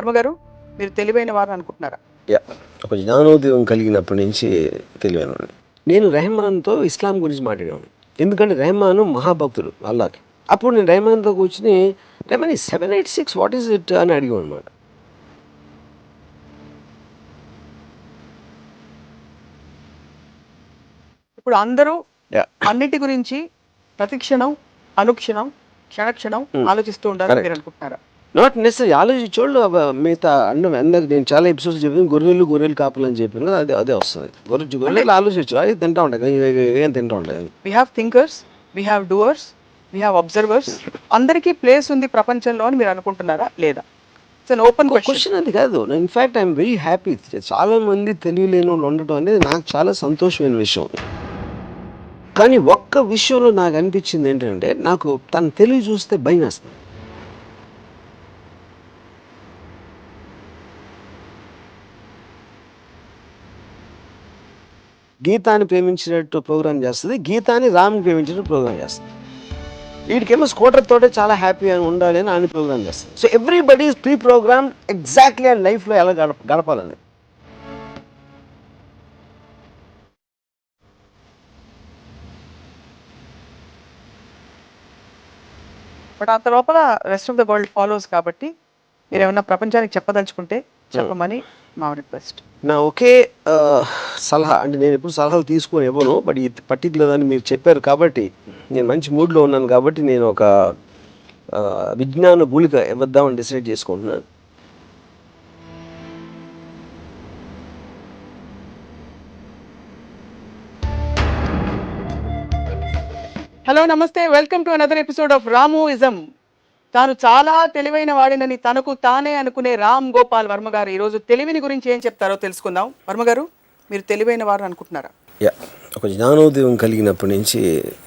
వర్మ గారు, మీరు తెలివైన వారు అనుకుంటున్నారా? ఒక జ్ఞానోదయం కలిగినప్పటి నుంచి తెలియను. నేను రెహమాన్తో ఇస్లాం గురించి మాట్లాడాను. ఎందుకంటే రెహమాన్ మహాభక్తుడు అల్లాకి. అప్పుడు నేను రెహమాన్తో కూర్చుని రెహమాన్ 786 వాట్ ఈస్ ఇట్ అని అడిగాను అనమాట. ఇప్పుడు అందరూ అన్నిటి గురించి ప్రతిక్షణం, అనుక్షణం, క్షణక్షణం ఆలోచిస్తూ ఉండాలని మీరు అనుకుంటున్నారా? Not necessary. ఆలోచించోళ్ళు మిగతా అందరికి నేను చాలా ఎపిసోడ్స్ చెప్పాను. గొర్రెలు కాపులు అని చెప్పాను కదా, అదే వస్తుంది. గొర్రెలు ఆలోచించు, అది తింటా ఉంటాయి, ఏం తింటా ఉంటాయి. We have thinkers, we have doers, we have observers. అందరికీ ప్లేస్ ఉంది ప్రపంచంలో అని మీరు అనుకుంటున్నారా లేదా? It's an open question. అది కాదు. In fact I'm very happy. చాలా మంది తెలియలేని వాళ్ళు ఉండటం అనేది నాకు చాలా సంతోషమైన విషయం. కానీ ఒక్క విషయంలో నాకు అనిపించింది ఏంటంటే, నాకు తన తెలివి చూస్తే భయం వేస్తుంది. గీతాన్ని ప్రేమించినట్టు ప్రోగ్రామ్ చేస్తుంది, గీతాన్ని రామ్ని ప్రేమించినట్టు ప్రోగ్రామ్ చేస్తుంది. వీటికేమో స్కూటర్ తోటే చాలా హ్యాపీగా ఉండాలి అని ఆయన ప్రోగ్రామ్ చేస్తుంది. So everybody is pre programme exactly ఆ లైఫ్లో ఎలా గడపాలని. బట్ అంత లోపల rest of the world follows కాబట్టి మీరు ఏమన్నా ప్రపంచానికి చెప్పదలుచుకుంటే చెప్పమని మా రిక్వెస్ట్. నా ఒకే సలహా, అంటే నేను ఎప్పుడు సలహాలు తీసుకొని ఇవ్వను, బట్ ఈ పర్టికులర్ అని మీరు చెప్పారు కాబట్టి నేను మంచి మూడ్లో ఉన్నాను కాబట్టి నేను ఒక విజ్ఞాన భూలిక ఇవ్వద్దామని డిసైడ్ చేసుకుంటున్నాను. Hello, namaste, welcome to another episode of Ramuism. తాను చాలా తెలివైన వాడినని తనకు తానే అనుకునే రామ్ గోపాల్ వర్మ గారు ఈరోజు తెలివిని గురించి ఏం చెప్తారో తెలుసుకుందాం. వర్మ గారు, మీరు తెలివైన వారు అనుకుంటున్నారా? ఒక జ్ఞానోదయం కలిగినప్పటి నుంచి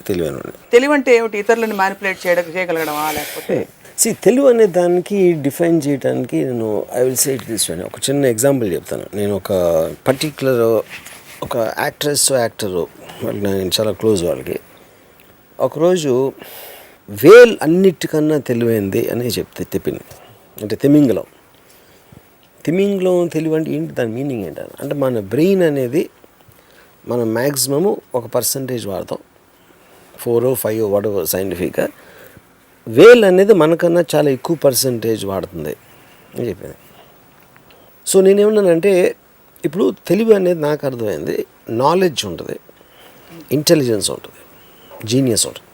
తెలివైన. తెలివి అంటే ఏమిటి? ఇతరులను మ్యానిపులేట్ చేయగలగడమా, లేకపోతే తెలివి అనే దానికి డిఫైన్ చేయడానికి నేను I will say it this way. ఒక చిన్న ఎగ్జాంపుల్ చెప్తాను. నేను ఒక పర్టిక్యులర్ ఒక యాక్టరు వాళ్ళకి నేను చాలా క్లోజ్. వాళ్ళకి ఒకరోజు వేల్ అన్నిటికన్నా తెలివైంది అని చెప్పింది. అంటే తిమింగలం తెలివి అంటే ఏంటి, దాని మీనింగ్ ఏంటి అంటే, మన బ్రెయిన్ అనేది మనం మ్యాక్సిమము 1% వాడతాం, 4 or 5 వాడవ సైంటిఫిక్గా. వేల్ అనేది మనకన్నా చాలా ఎక్కువ పర్సంటేజ్ వాడుతుంది అని చెప్పింది. సో నేనేమన్నానంటే, ఇప్పుడు తెలివి అనేది నాకు అర్థమైంది, నాలెడ్జ్ ఉంటుంది, ఇంటెలిజెన్స్ ఉంటుంది, జీనియస్ ఉంటుంది.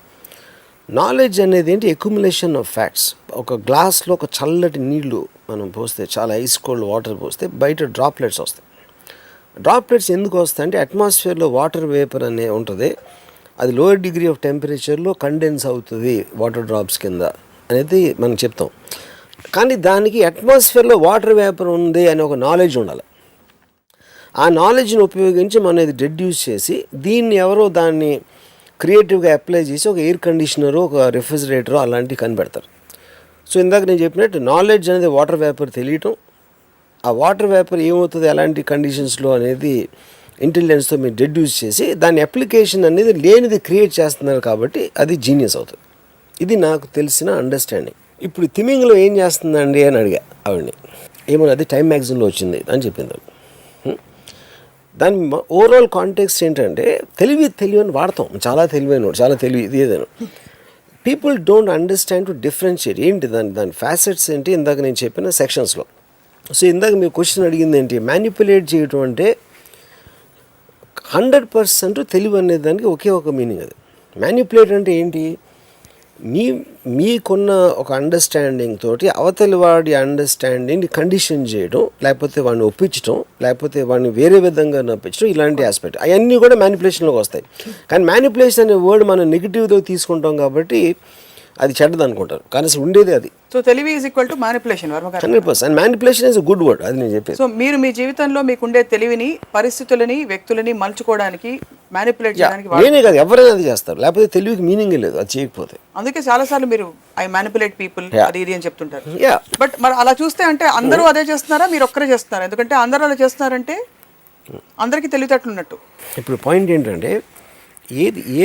నాలెడ్జ్ అనేది ఏంటి, అక్యుములేషన్ ఆఫ్ ఫ్యాక్ట్స్. ఒక గ్లాస్లో ఒక చల్లటి నీళ్లు మనం పోస్తే, చాలా ఐస్ కోల్డ్ వాటర్ పోస్తే బయట డ్రాప్లెట్స్ వస్తాయి. డ్రాప్లెట్స్ ఎందుకు వస్తాయి అంటే, అట్మాస్ఫియర్లో వాటర్ వేపర్ అనే ఉంటుంది, అది లోయర్ డిగ్రీ ఆఫ్ టెంపరేచర్లో కండెన్స్ అవుతుంది వాటర్ డ్రాప్స్ కింద అనేది మనం చెప్తాం. కానీ దానికి అట్మాస్ఫియర్లో వాటర్ వేపర్ ఉంది అనే ఒక నాలెడ్జ్ ఉండాలి. ఆ నాలెడ్జ్ని ఉపయోగించి మనం ఇది డెడ్యూస్ చేసి, దీన్ని ఎవరో దాన్ని క్రియేటివ్గా అప్లై చేసి ఒక ఎయిర్ కండిషనరు, ఒక రిఫ్రిజిరేటరు అలాంటివి కనిపెడతారు. సో ఇందాక నేను చెప్పినట్టు నాలెడ్జ్ అనేది వాటర్ వేపర్ తెలియటం, ఆ వాటర్ వేపర్ ఏమవుతుంది ఎలాంటి కండిషన్స్లో అనేది ఇంటెలిజెన్స్తో మీరు డెడ్యూస్ చేసి దాని అప్లికేషన్ అనేది లేనిది క్రియేట్ చేస్తున్నారు కాబట్టి అది జీనియస్ అవుతుంది. ఇది నాకు తెలిసిన అండర్స్టాండింగ్. ఇప్పుడు తిమింగలో ఏం చేస్తుందండి అని అడిగా ఆవిడని. ఏమో అది టైమ్ మ్యాగజైన్లో వచ్చింది అని చెప్పింది. దాని ఓవరాల్ కాంటెక్స్ట్ ఏంటంటే, తెలివని వాడతాం, చాలా తెలివైన, చాలా తెలివి ఇది ఏదైనా. People don't understand to differentiate ఏంటి దాని ఫ్యాసెట్స్ ఏంటి, ఇందాక నేను చెప్పిన సెక్షన్స్లో. సో ఇందాక మీరు క్వశ్చన్ అడిగింది ఏంటి, మ్యానిపులేట్ చేయటం అంటే 100% తెలివి అనే దానికి ఒకే ఒక మీనింగ్. అది మ్యానిపులేట్ అంటే ఏంటి, మీకున్న ఒక అండర్స్టాండింగ్ తోటి అవతలి వాడి అండర్స్టాండింగ్ని కండిషన్ చేయడం, లేకపోతే వాడిని ఒప్పించడం, లేకపోతే వాడిని వేరే విధంగా నొప్పించడం, ఇలాంటి ఆస్పెక్ట్ అవన్నీ కూడా మ్యానిపులేషన్లోకి వస్తాయి. కానీ మ్యానిపులేషన్ అనే వర్డ్ మనం నెగిటివ్తో తీసుకుంటాం కాబట్టి అది చెడ్డది అనుకుంటారు, కానీ అసలు ఉండేది అది. సో తెలివి is equal to manipulation. 100%. Manipulation is good word, అది నేను చెప్పేది. సో మీరు మీ జీవితంలో మీకుండే తెలివిని, పరిస్థితులని, వ్యక్తులని మలుచుకోవడానికి, మ్యానిపులేట్ చేయడానికి నేనే కాదు, ఎవరైనా అది చేస్తారు, లేకపోతే తెలివికి మీనింగ్ లేదు అది చేయకపోతే. అందుకే చాలాసార్లు మీరు ఐ మ్యానిపులేట్ పీపుల్ అది ఇది అని చెప్తుంటారు. బట్ మరి అలా చూస్తే అంటే అందరూ అదే చేస్తున్నారా, మీరు ఒక్కరే చేస్తున్నారా? ఎందుకంటే అందరూ అలా చేస్తున్నారంటే అందరికీ తెలివితేటలున్నట్టు. ఇప్పుడు పాయింట్ ఏంటంటే,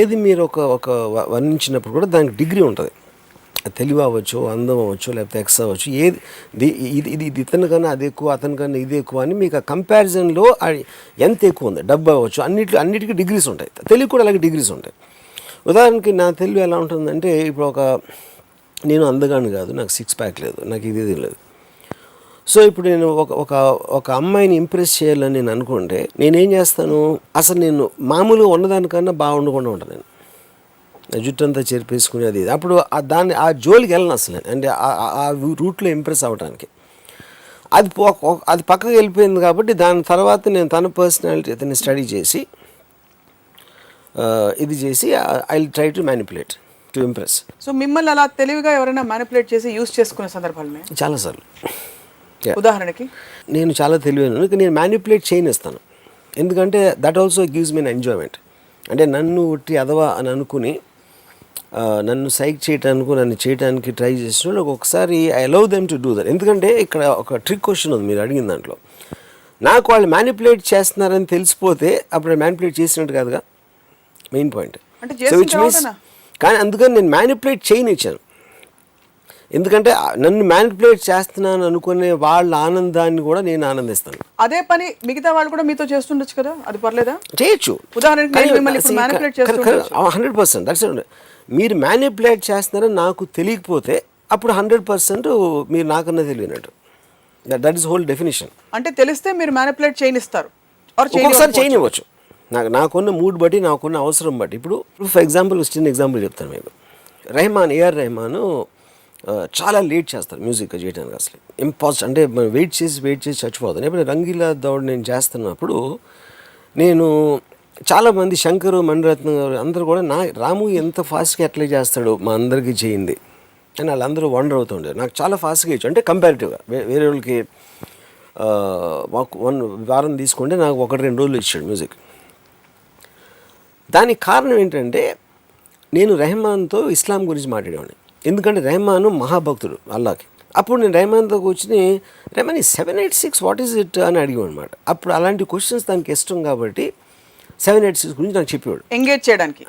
ఏది మీరు ఒక వర్ణించినప్పుడు కూడా దానికి డిగ్రీ ఉంటుంది. తెలివి అవ్వచ్చు, అందం అవ్వచ్చు, లేకపోతే ఎక్స్ అవ్వచ్చు, ఏది ఇది ఇతనికన్నా అది ఎక్కువ, అతనికన్నా ఇది ఎక్కువ అని మీకు ఆ కంపారిజన్లో ఎంత ఎక్కువ ఉంది. డబ్బు అవ్వచ్చు, అన్నిటికీ డిగ్రీస్ ఉంటాయి. తెలివి కూడా అలాగే డిగ్రీస్ ఉంటాయి. ఉదాహరణకి నా తెలివి ఎలా ఉంటుందంటే, ఇప్పుడు నేను అందగాను కాదు, నాకు 6 ప్యాక్ లేదు, నాకు ఇది లేదు. సో ఇప్పుడు నేను ఒక అమ్మాయిని ఇంప్రెస్ చేయాలని నేను అనుకుంటే నేనేం చేస్తాను, అసలు నేను మామూలుగా ఉన్నదానికన్నా బాగుండకుండా ఉంటాను. నేను నా జుట్టు అంతా చెరిపేసుకుని అది అప్పుడు ఆ జోలికి వెళ్ళను అసలు. అంటే ఆ రూట్లో ఇంప్రెస్ అవ్వడానికి అది పక్కకు వెళ్ళిపోయింది. కాబట్టి దాని తర్వాత నేను తన పర్సనాలిటీ అతన్ని స్టడీ చేసి ఇది చేసి I will try to manipulate to impress. So మిమ్మల్ని అలా తెలివిగా ఎవరైనా మ్యానిపులేట్ చేసి యూజ్ చేసుకునే సందర్భాలు చాలాసార్లు. ఉదాహరణకి నేను చాలా తెలివైన, నేను మ్యానిపులేట్ చేయనిస్తాను. ఎందుకంటే that also gives me enjoyment. అంటే నన్ను ఉట్టి అదవా అని అనుకుని నన్ను సైక్ చేయటానికి, నన్ను చేయడానికి ట్రై చేసిన వాళ్ళు ఒకసారి I allow them to do that. ఎందుకంటే ఇక్కడ ఒక ట్రిక్ క్వశ్చన్ ఉంది మీరు అడిగిన దాంట్లో. నాకు వాళ్ళు మ్యానిపులేట్ చేస్తున్నారని తెలిసిపోతే అప్పుడు మ్యానిపులేట్ చేసినట్టు కాదుగా, main point. So which means, కానీ అందుకని నేను మ్యానిపులేట్ చేయనిచ్చాను. ఎందుకంటే నన్ను మ్యానిపులేట్ చేస్తున్నాను అనుకునే వాళ్ళ ఆనందాన్ని కూడా నేను ఆనందిస్తాను. అదే పని మిగతా వాళ్ళు కూడా మీతో చేస్తుండొచ్చు కదా, అది పర్లేదా? చేయొచ్చు. ఉదాహరణకి 100% దట్స్ ఇట్. మీరు మ్యానిపులేట్ చేస్తున్నారని నాకు తెలియకపోతే అప్పుడు 100% మీరు నాకన్నా తెలియనట్టు. That is whole definition. అంటే తెలిస్తే మీరు మ్యానిపులేట్ చేయనిస్తారు, ఒక్కొక్కసారి చేయనివ్వచ్చు. నాకున్న మూడ్ బట్టి, నాకున్న అవసరం బట్టి. ఇప్పుడు ఫర్ ఎగ్జాంపుల్ చిన్న ఎగ్జాంపుల్ చెప్తాను మీకు. ఏఆర్ రెహమాన్ చాలా లేట్ చేస్తారు మ్యూజిక్ చేయడానికి. అసలు ఇంపాసిబుల్. అంటే మనం వెయిట్ చేసి చచ్చిపోతాను. ఎప్పుడు రంగీలా దౌడ్ నేను చేస్తున్నప్పుడు నేను చాలామంది శంకరు, మణిరత్నం గారు అందరూ కూడా రాము ఎంత ఫాస్ట్గా ఎట్లా చేస్తాడు, మా అందరికీ చేయింది అని వాళ్ళందరూ వండర్ అవుతుంటారు. నాకు చాలా ఫాస్ట్గా ఇచ్చు. అంటే కంపారిటివ్గా వేరే వాళ్ళకి మాకు 1 వారం తీసుకుంటే నాకు 1-2 రోజులు ఇచ్చాడు మ్యూజిక్. దానికి కారణం ఏంటంటే నేను రెహమాన్తో ఇస్లాం గురించి మాట్లాడేవాడిని. ఎందుకంటే రెహమాన్ మహాభక్తుడు అల్లాకి. అప్పుడు నేను రెహమాన్తో కూర్చుని, రెహమాన్ 786 వాట్ ఈజ్ ఇట్ అని అడిగాను అనమాట. అప్పుడు అలాంటి క్వశ్చన్స్ దానికి ఇష్టం కాబట్టి 786 గురించి నాకు చెప్పేవాడు, ఎంగేజ్ చేయడానికి.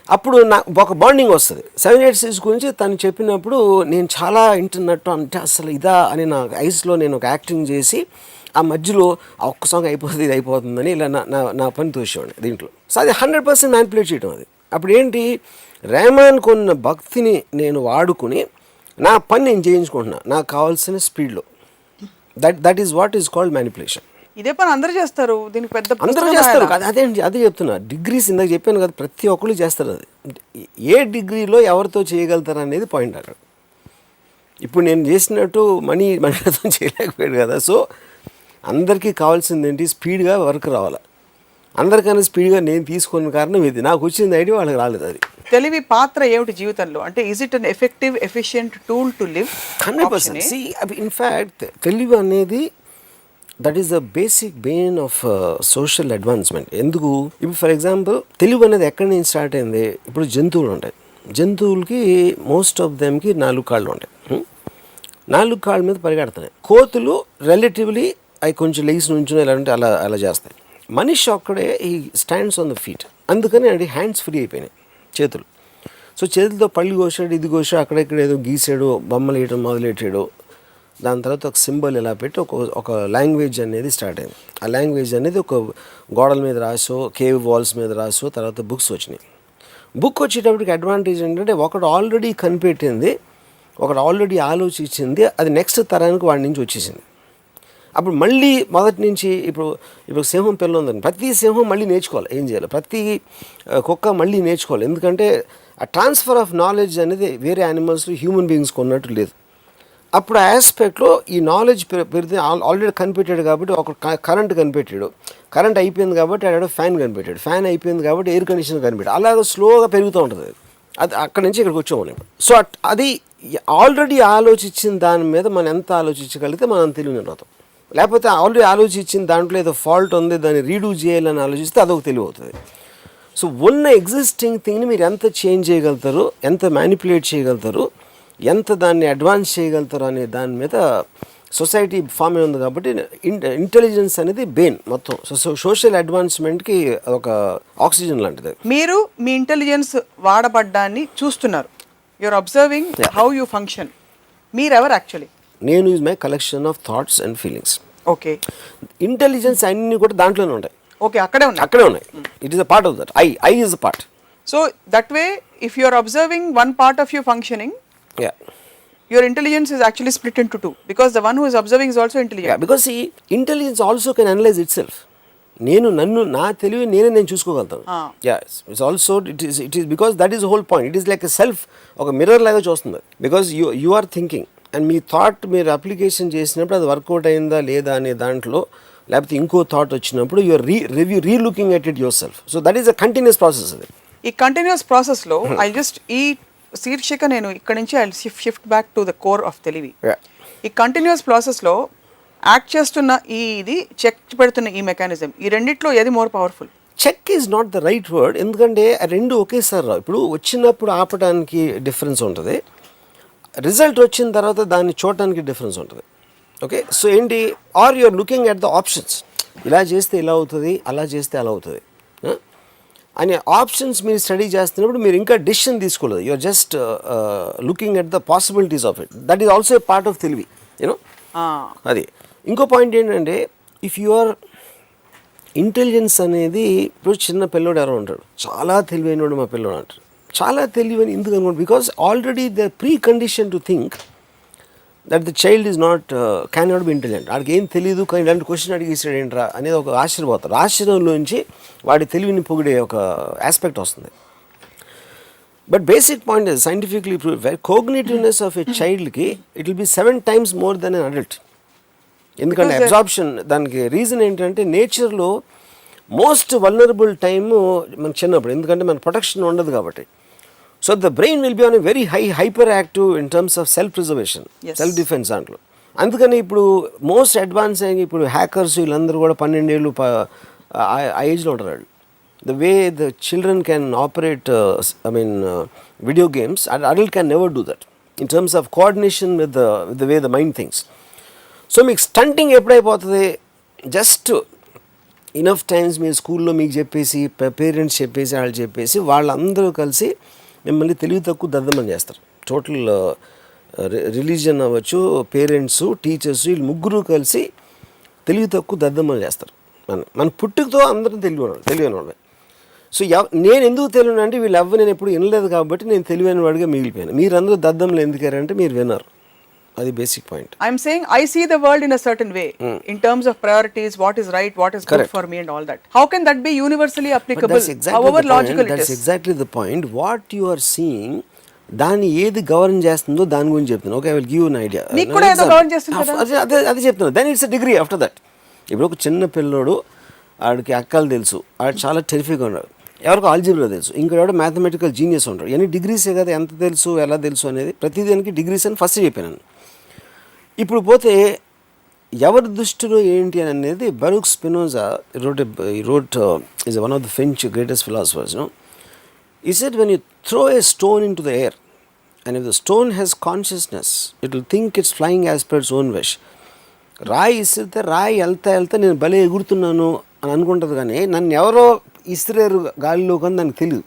అప్పుడు నాకు ఒక బాండింగ్ వస్తుంది. 786 గురించి తను చెప్పినప్పుడు నేను చాలా వింటున్నట్టు, అంటే అసలు ఇదా అని నా ఐస్లో నేను ఒక యాక్టింగ్ చేసి ఆ మధ్యలో ఒక్క సాంగ్ అయిపోతుంది, ఇది అయిపోతుందని ఇలా నా పని తోసేవాడిని దీంట్లో. సో అది 100% మ్యానిపులేట్ చేయడం అది. అప్పుడు ఏంటి, రెహమాన్కు ఉన్న భక్తిని నేను వాడుకుని నా పని నేను చేయించుకుంటున్నా నాకు కావాల్సిన స్పీడ్లో. That is what is called manipulation. ఇదే పని అందరూ చేస్తారు, దీనికి పెద్ద అందరూ చేస్తారు కదా. అదే చెప్తున్నా. డిగ్రీస్ ఇందాక చెప్పాను కదా, ప్రతి ఒక్కరు చేస్తారు. అది ఏ డిగ్రీలో ఎవరితో చేయగలుగుతారు అనేది పాయింట్ అక్కడ. ఇప్పుడు నేను చేసినట్టు మణితో చేయలేకపోయాడు కదా. సో అందరికీ కావాల్సింది ఏంటి, స్పీడ్గా వర్క్ రావాలి. అందరికన్నా స్పీడ్గా నేను తీసుకున్న కారణం ఇది. నాకు వచ్చింది ఐడియా వాళ్ళకి రాలేదు. అది తెలివి పాత్ర ఏమిటి జీవితంలో? అంటే is it an effective efficient tool to live? 100%. In fact తెలివి అనేది that is the basic Bain of social advancement. ఎందుకు, ఇప్పుడు ఫర్ ఎగ్జాంపుల్ తెలివి అనేది ఎక్కడి నుంచి స్టార్ట్ అయింది. ఇప్పుడు జంతువులు ఉంటాయి. జంతువులకి మోస్ట్ ఆఫ్ దెమ్కి 4 కాళ్ళు ఉంటాయి. 4 కాళ్ళ మీద పరిగెడుతున్నాయి. కోతులు రిలేటివ్లీ అవి కొంచెం లెగ్స్ నుంచి ఎలా అంటే అలా చేస్తాయి. మనిషి ఒక్కడే ఈ స్టాండ్స్ ఆన్ ద ఫీట్. అందుకని అది హ్యాండ్స్ ఫ్రీ అయిపోయినాయి, చేతులు. సో చేతులతో పళ్ళు కోసాడు, ఇది కోసాడు, అక్కడెక్కడ ఏదో గీసాడు, బొమ్మలు వేయడం మొదలెట్టాడు. దాని తర్వాత ఒక సింబల్ ఇలా పెట్టి ఒక లాంగ్వేజ్ అనేది స్టార్ట్ అయింది. ఆ లాంగ్వేజ్ అనేది ఒక గోడల మీద రాసో, కేవ్ వాల్స్ మీద రాసో, తర్వాత బుక్స్ వచ్చినాయి. బుక్ వచ్చేటప్పటికి అడ్వాంటేజ్ ఏంటంటే ఒకడు ఆల్రెడీ కనిపెట్టింది, ఒకడు ఆల్రెడీ ఆలోచించింది, అది నెక్స్ట్ తరానికి వాడి నుంచి వచ్చేసింది. అప్పుడు మళ్ళీ మొదటి నుంచి ఇప్పుడు సింహం పిల్ల ఉందని ప్రతి సింహం మళ్ళీ నేర్చుకోవాలి ఏం చేయాలి, ప్రతి కుక్క మళ్ళీ నేర్చుకోవాలి. ఎందుకంటే ఆ ట్రాన్స్ఫర్ ఆఫ్ నాలెడ్జ్ అనేది వేరే యానిమల్స్లో హ్యూమన్ బీయింగ్స్కి ఉన్నట్టు లేదు. అప్పుడు ఆ ఆస్పెక్ట్లో ఈ నాలెడ్జ్ పెరిగితే ఆల్రెడీ కనిపెట్టాడు కాబట్టి ఒక కరెంట్ కనిపెట్టాడు, కరెంట్ అయిపోయింది కాబట్టి ఆడ ఫ్యాన్ కనిపెట్టాడు, ఫ్యాన్ అయిపోయింది కాబట్టి ఎయిర్ కండిషనర్ కనిపెట్టాడు. అలాగే స్లోగా పెరుగుతూ ఉంటుంది. అది అక్కడి నుంచి ఇక్కడికి వచ్చాము. సో అది ఆల్రెడీ ఆలోచించిన దాని మీద మనం ఎంత ఆలోచించగలిగితే మనం తెలివిని అవుతాం. లేకపోతే ఆల్రెడీ ఆలోచించిన దాంట్లో ఏదో ఫాల్ట్ ఉంది, దాన్ని రీడూ చేయాలని ఆలోచిస్తే అదొక తెలివి అవుతుంది. సో ఉన్న ఎగ్జిస్టింగ్ థింగ్ని మీరు ఎంత చేంజ్ చేయగలుగుతారు, ఎంత మ్యానిపులేట్ చేయగలుగుతారు, ఎంత దాన్ని అడ్వాన్స్ చేయగలుగుతారు అనే దాని మీద సొసైటీ ఫామ్ అయి ఉంది. కాబట్టి ఇంటెలిజెన్స్ అనేది బెయిన్ మొత్తం సోషల్ అడ్వాన్స్మెంట్కి ఒక ఆక్సిజన్ లాంటిది. మీరు మీ ఇంటెలిజెన్స్ వాడబడ్డాన్ని చూస్తున్నారు, you're observing how you function. మీరెవరు యాక్చువల్లీ? నేను is my collection of thoughts and feelings. Okay. Intelligence అన్నీ కూడా దాంట్లోనే ఉంటాయి. ఓకే, అక్కడే ఉన్నాయి. అక్కడే ఉన్నాయి. It is a part of that. I is a part. So that way if you are observing one part of you functioning, Yeah. your intelligence is actually split into two, because the one who is observing is also intelligent. Yeah, because see, intelligence also can analyze itself. నన్ను నా తెలివి నేను చూసుకోగలుగుతాను. It's also it is because that is whole point. It is like a self, ఒక mirror లాగా చూస్తుంది. Because you are thinking and మీ thought మీరు అప్లికేషన్ చేసినప్పుడు అది వర్కౌట్ అయిందా లేదా అనే దాంట్లో, లేకపోతే ఇంకో థాట్ వచ్చినప్పుడు you are relooking at it yourself. So that is a continuous process. అది ఈ కంటిన్యూస్ ప్రాసెస్లో ఐ జస్ట్ ఈ శీర్షిక నేను ఇక్కడ నుంచి I shift back to the core of తెలివి. ఈ కంటిన్యూస్ ప్రాసెస్లో యాక్ట్ చేస్తున్న ఇది చెక్ పెడుతున్న ఈ మెకానిజం, ఈ రెండిట్లో ఏది more powerful? Check is not the right word, ఎందుకంటే రెండు ఒకేసారి రావు. ఇప్పుడు వచ్చినప్పుడు ఆపడానికి డిఫరెన్స్ ఉంటుంది, రిజల్ట్ వచ్చిన తర్వాత దాన్ని చూడటానికి డిఫరెన్స్ ఉంటుంది. ఓకే, సో ఏంటి, are you're looking at the options. ఇలా చేస్తే ఇలా అవుతుంది, అలా చేస్తే అలా అవుతుంది అనే ఆప్షన్స్ మీరు స్టడీ చేస్తున్నప్పుడు మీరు ఇంకా డిసిషన్ తీసుకోలేదు. You're just looking at the possibilities of it. That is also a part of తెలివి, యూనో. అది ఇంకో పాయింట్ ఏంటంటే, ఇఫ్ యువర్ ఇంటెలిజెన్స్ అనేది, ఇప్పుడు చిన్న పిల్లోడు ఎవరో ఉంటాడు, చాలా తెలివైనవాడు మా పిల్లోడు అంటారు. చాలా తెలివైన ఎందుకు అనుకోండి, because already the pre condition to think that the child is not can not be intelligent. వాడికి ఏం తెలియదు కానీ ఇలాంటి క్వశ్చన్ అడిగేసాడు ఏంట్రా అనేది ఒక ఆశ్చర్యపోతారు. ఆశ్చర్యంలోంచి వాడి తెలివిని పొగిడే ఒక ఆస్పెక్ట్ వస్తుంది. But basic point is scientifically proved, cognitiveness of a చైల్డ్కి it will be 7 times more than an adult. ఎందుకంటే అబ్జార్ప్షన్, దానికి రీజన్ ఏంటంటే నేచర్లో మోస్ట్ వల్నరబుల్ టైము మనకు చిన్నప్పుడు, ఎందుకంటే మన ప్రొటెక్షన్ ఉండదు కాబట్టి. So the brain will be on a very hyper active in terms of self preservation, self defence దాంట్లో. అందుకని ఇప్పుడు మోస్ట్ అడ్వాన్స్ అయ్యి ఇప్పుడు హ్యాకర్స్ వీళ్ళందరూ కూడా 12 ఏళ్ళు ఆ ఏజ్లో ఉంటారు వాళ్ళు. The way the children can operate video games, adult can never do that in terms of coordination with the way the mind things. So మీకు స్టంటింగ్ ఎప్పుడైపోతుంది, జస్ట్ ఇనఫ్ టైమ్స్ మీరు స్కూల్లో మీకు చెప్పేసి, పేరెంట్స్ చెప్పేసి, వాళ్ళు చెప్పేసి, వాళ్ళందరూ కలిసి మిమ్మల్ని తెలివి తక్కువ దద్దమని చేస్తారు. టోటల్ రిలీజియన్ అవ్వచ్చు, పేరెంట్స్, టీచర్స్, వీళ్ళు ముగ్గురు కలిసి తెలివి తక్కువ దద్దమని చేస్తారు. మన పుట్టుకతో అందరం తెలివైన వాళ్ళే. సో నేను ఎందుకు తెలియను అంటే, వీళ్ళు నేను ఎప్పుడు వినలేదు కాబట్టి నేను తెలివైన వాడిగా మిగిలిపోయాను. మీరందరూ దద్దములు ఎందుకారంటే మీరు విన్నారు. అది basic point. I'm saying I see the world in a certain way in terms of priorities, what is right, what is good for me and all that. How can that be universally applicable, however logical it is? That's exactly the point. What you are seeing, దాన్ని ఏది govern చేస్తుందో దాని గురించి చెప్తున్నాను. Okay, I will give you an idea. నీకు కూడా ఏదో govern చేస్తుంది కదా. అదే చెప్తున్నాను. Then it's a degree after that. ఇప్పుడు ఒక చిన్న పిల్లోడు, ఆడికి అక్కలు తెలుసు, ఆడు చాలా టెరిఫిక్గా ఉన్నాడు, ఎవరికో ఆల్జీబ్రా తెలుసు, ఇంకోటి మ్యాథమెటికల్ జీనియస్ ఉంటాడు. ఇవన్నీ డిగ్రీసే కదా, ఎంత తెలుసు ఎలా తెలుసు అనేది ప్రతిదానికి డిగ్రీస్ అని ఫస్ట్ చెప్పాను. ఇప్పుడు పోతే ఎవరి దృష్టిలో ఏంటి అని అనేది, బరూక్ Spinoza wrote is one of the French greatest philosophers, no? He said, when you throw a stone into the air and if the stone has consciousness, it will think it's flying as per its own wish. రాయి ఇసిరితే రాయి వెళ్తా నేను భలే ఎగురుతున్నాను అని అనుకుంటుంది, కానీ నన్ను ఎవరో ఇసిరేరు గాలిలో కానీ దానికి తెలియదు.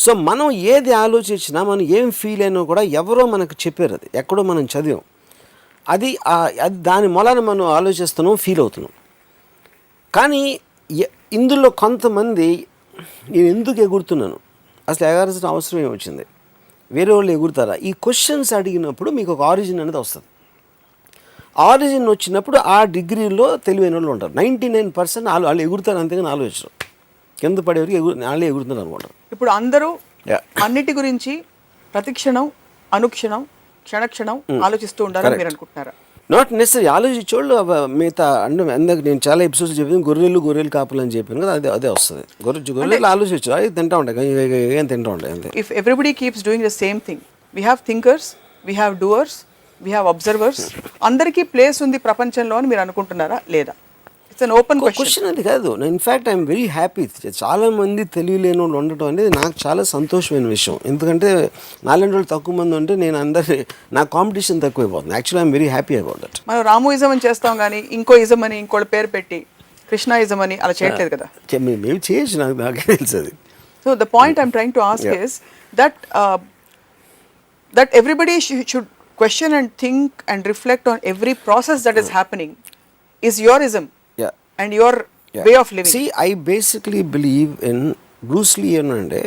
సో మనం ఏది ఆలోచించినా, మనం ఏం ఫీల్ అయినా కూడా ఎవరో మనకు చెప్పారు, అది ఎక్కడో మనం చదివాం, అది దాని మూలాన మనం ఆలోచిస్తున్నాం, ఫీల్ అవుతున్నాం. కానీ ఇందులో కొంతమంది నేను ఎందుకు ఎగురుతున్నాను, అసలు ఎగరాల్సిన అవసరం ఏమొచ్చింది, వేరే వాళ్ళు ఎగురుతారా, ఈ క్వశ్చన్స్ అడిగినప్పుడు మీకు ఒక ఆరిజిన్ అనేది వస్తుంది. ఆరిజిన్ వచ్చినప్పుడు ఆ డిగ్రీలో తెలివైన వాళ్ళు ఉంటారు. 99% వాళ్ళు ఎగురుతారు, అంతేగాని ఆలోచించరు. కింద పడేవరికి వాళ్ళే ఎగురుతున్నారు అనుకుంటారు. ఇప్పుడు అందరూ అన్నిటి గురించి ప్రతిక్షణం, అనుక్షణం, క్షణక్షణం ఆలోచిస్తూ ఉండాలని మీరు అనుకుంటున్నారా? Not necessary. ఆలోచించేవాళ్ళు మిగతా అందరికి నేను చాలా ఎపిసోడ్స్ చెప్పాను, గొర్రెలు కాపులు అని చెప్పాను కదా, అదే వస్తుంది. గొర్రెలు ఆలోచించు, అది తింటా ఉంటాయి, ఏం తింటా ఉంటాయి అంతే. If everybody keeps doing the same thing, we have thinkers, we have doers, we have observers, అందరికీ ప్లేస్ ఉంది ప్రపంచంలో అని మీరు అనుకుంటున్నారా లేదా? It's an open question. అది కాదు, ఇన్ఫ్యాక్ట్ ఐఎమ్ వెరీ హ్యాపీ. చాలామంది తెలియలేని వాళ్ళు ఉండటం అనేది నాకు చాలా సంతోషమైన విషయం. ఎందుకంటే నాలుగు రోజులు తక్కువ మంది ఉంటే నేను నా కాంపిటీషన్ తక్కువైపోతుంది. Actually I'm very happy about that. మనం రాముయిజం అని చేస్తాం కానీ ఇంకో ఇజం అని ఇంకోటి పేరు పెట్టి కృష్ణాయిజం అని అలా చేయట్లేదు కదా. మేము చేయొచ్చు, నాకే తెలుసు అది. So the point I'm trying to ask is that that everybody should question and think and reflect on every process that is happening is your ism and your way of living. See, I basically believe in Bruce Lee అంటే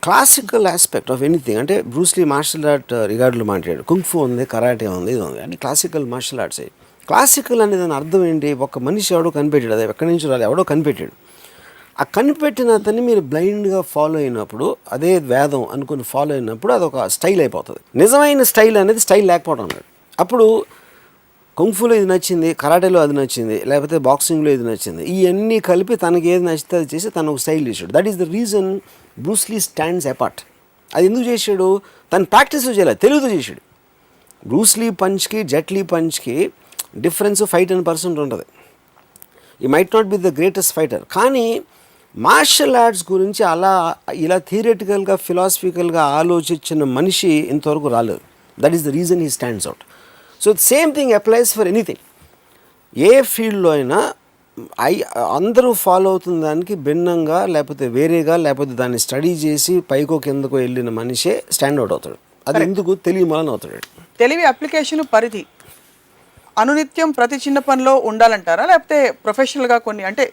classical aspect of anything. అంటే Bruce Lee martial art రిగార్డులో మాట్లాడాడు, kung fu ఉంది, karate ఉంది, ఇది ఉంది, అంటే classical martial arts. Classical అనే దాని అర్థం ఏంటి? ఒక మనిషి ఎవడో కనిపెట్టాడు, అది ఎక్కడి నుంచి రాలి, ఎవడో కనిపెట్టాడు. ఆ కనిపెట్టిన అతన్ని మీరు బ్లైండ్గా ఫాలో అయినప్పుడు, అదే వేదం అనుకుని ఫాలో అయినప్పుడు అది ఒక స్టైల్ అయిపోతుంది. నిజమైన స్టైల్ అనేది స్టైల్ లేకపోవడం అన్నాడు. అప్పుడు కుంగ్ఫులో ఇది నచ్చింది, కరాటేలో అది నచ్చింది, లేకపోతే బాక్సింగ్లో ఇది నచ్చింది, ఇవన్నీ కలిపి తనకి ఏది నచ్చితే అది చేసి తను ఒక స్టైల్ చేశాడు. That is the reason Bruce Lee stands apart. అది ఎందుకు చేశాడు? తను ప్రాక్టీస్ చేయలేదు, తెలుగుతో చేశాడు. బ్రూస్ లీ పంచ్కి జెట్ లీ పంచ్కి డిఫరెన్స్ 5-10% ఉంటుంది. He might not be the greatest fighter, కానీ మార్షల్ ఆర్ట్స్ గురించి ఇలా థియరిటికల్గా ఫిలాసఫికల్గా ఆలోచించిన మనిషి ఇంతవరకు రాలేదు. That is the reason he stands out. So same thing applies for anything. ఏ ఫీల్డ్లో అయినా అందరూ ఫాలో అవుతున్న దానికి భిన్నంగా, లేకపోతే వేరేగా, లేకపోతే దాన్ని స్టడీ చేసి పైకో కిందకో వెళ్ళిన మనిషే స్టాండ్ అవుట్ అవుతాడు. అది ఎందుకు? తెలివి వలన అవుతాడు. తెలివి అప్లికేషన్ పరిధి అనునిత్యం ప్రతి చిన్న పనిలో ఉండాలంటారా, లేకపోతే ప్రొఫెషనల్గా కొన్ని, అంటే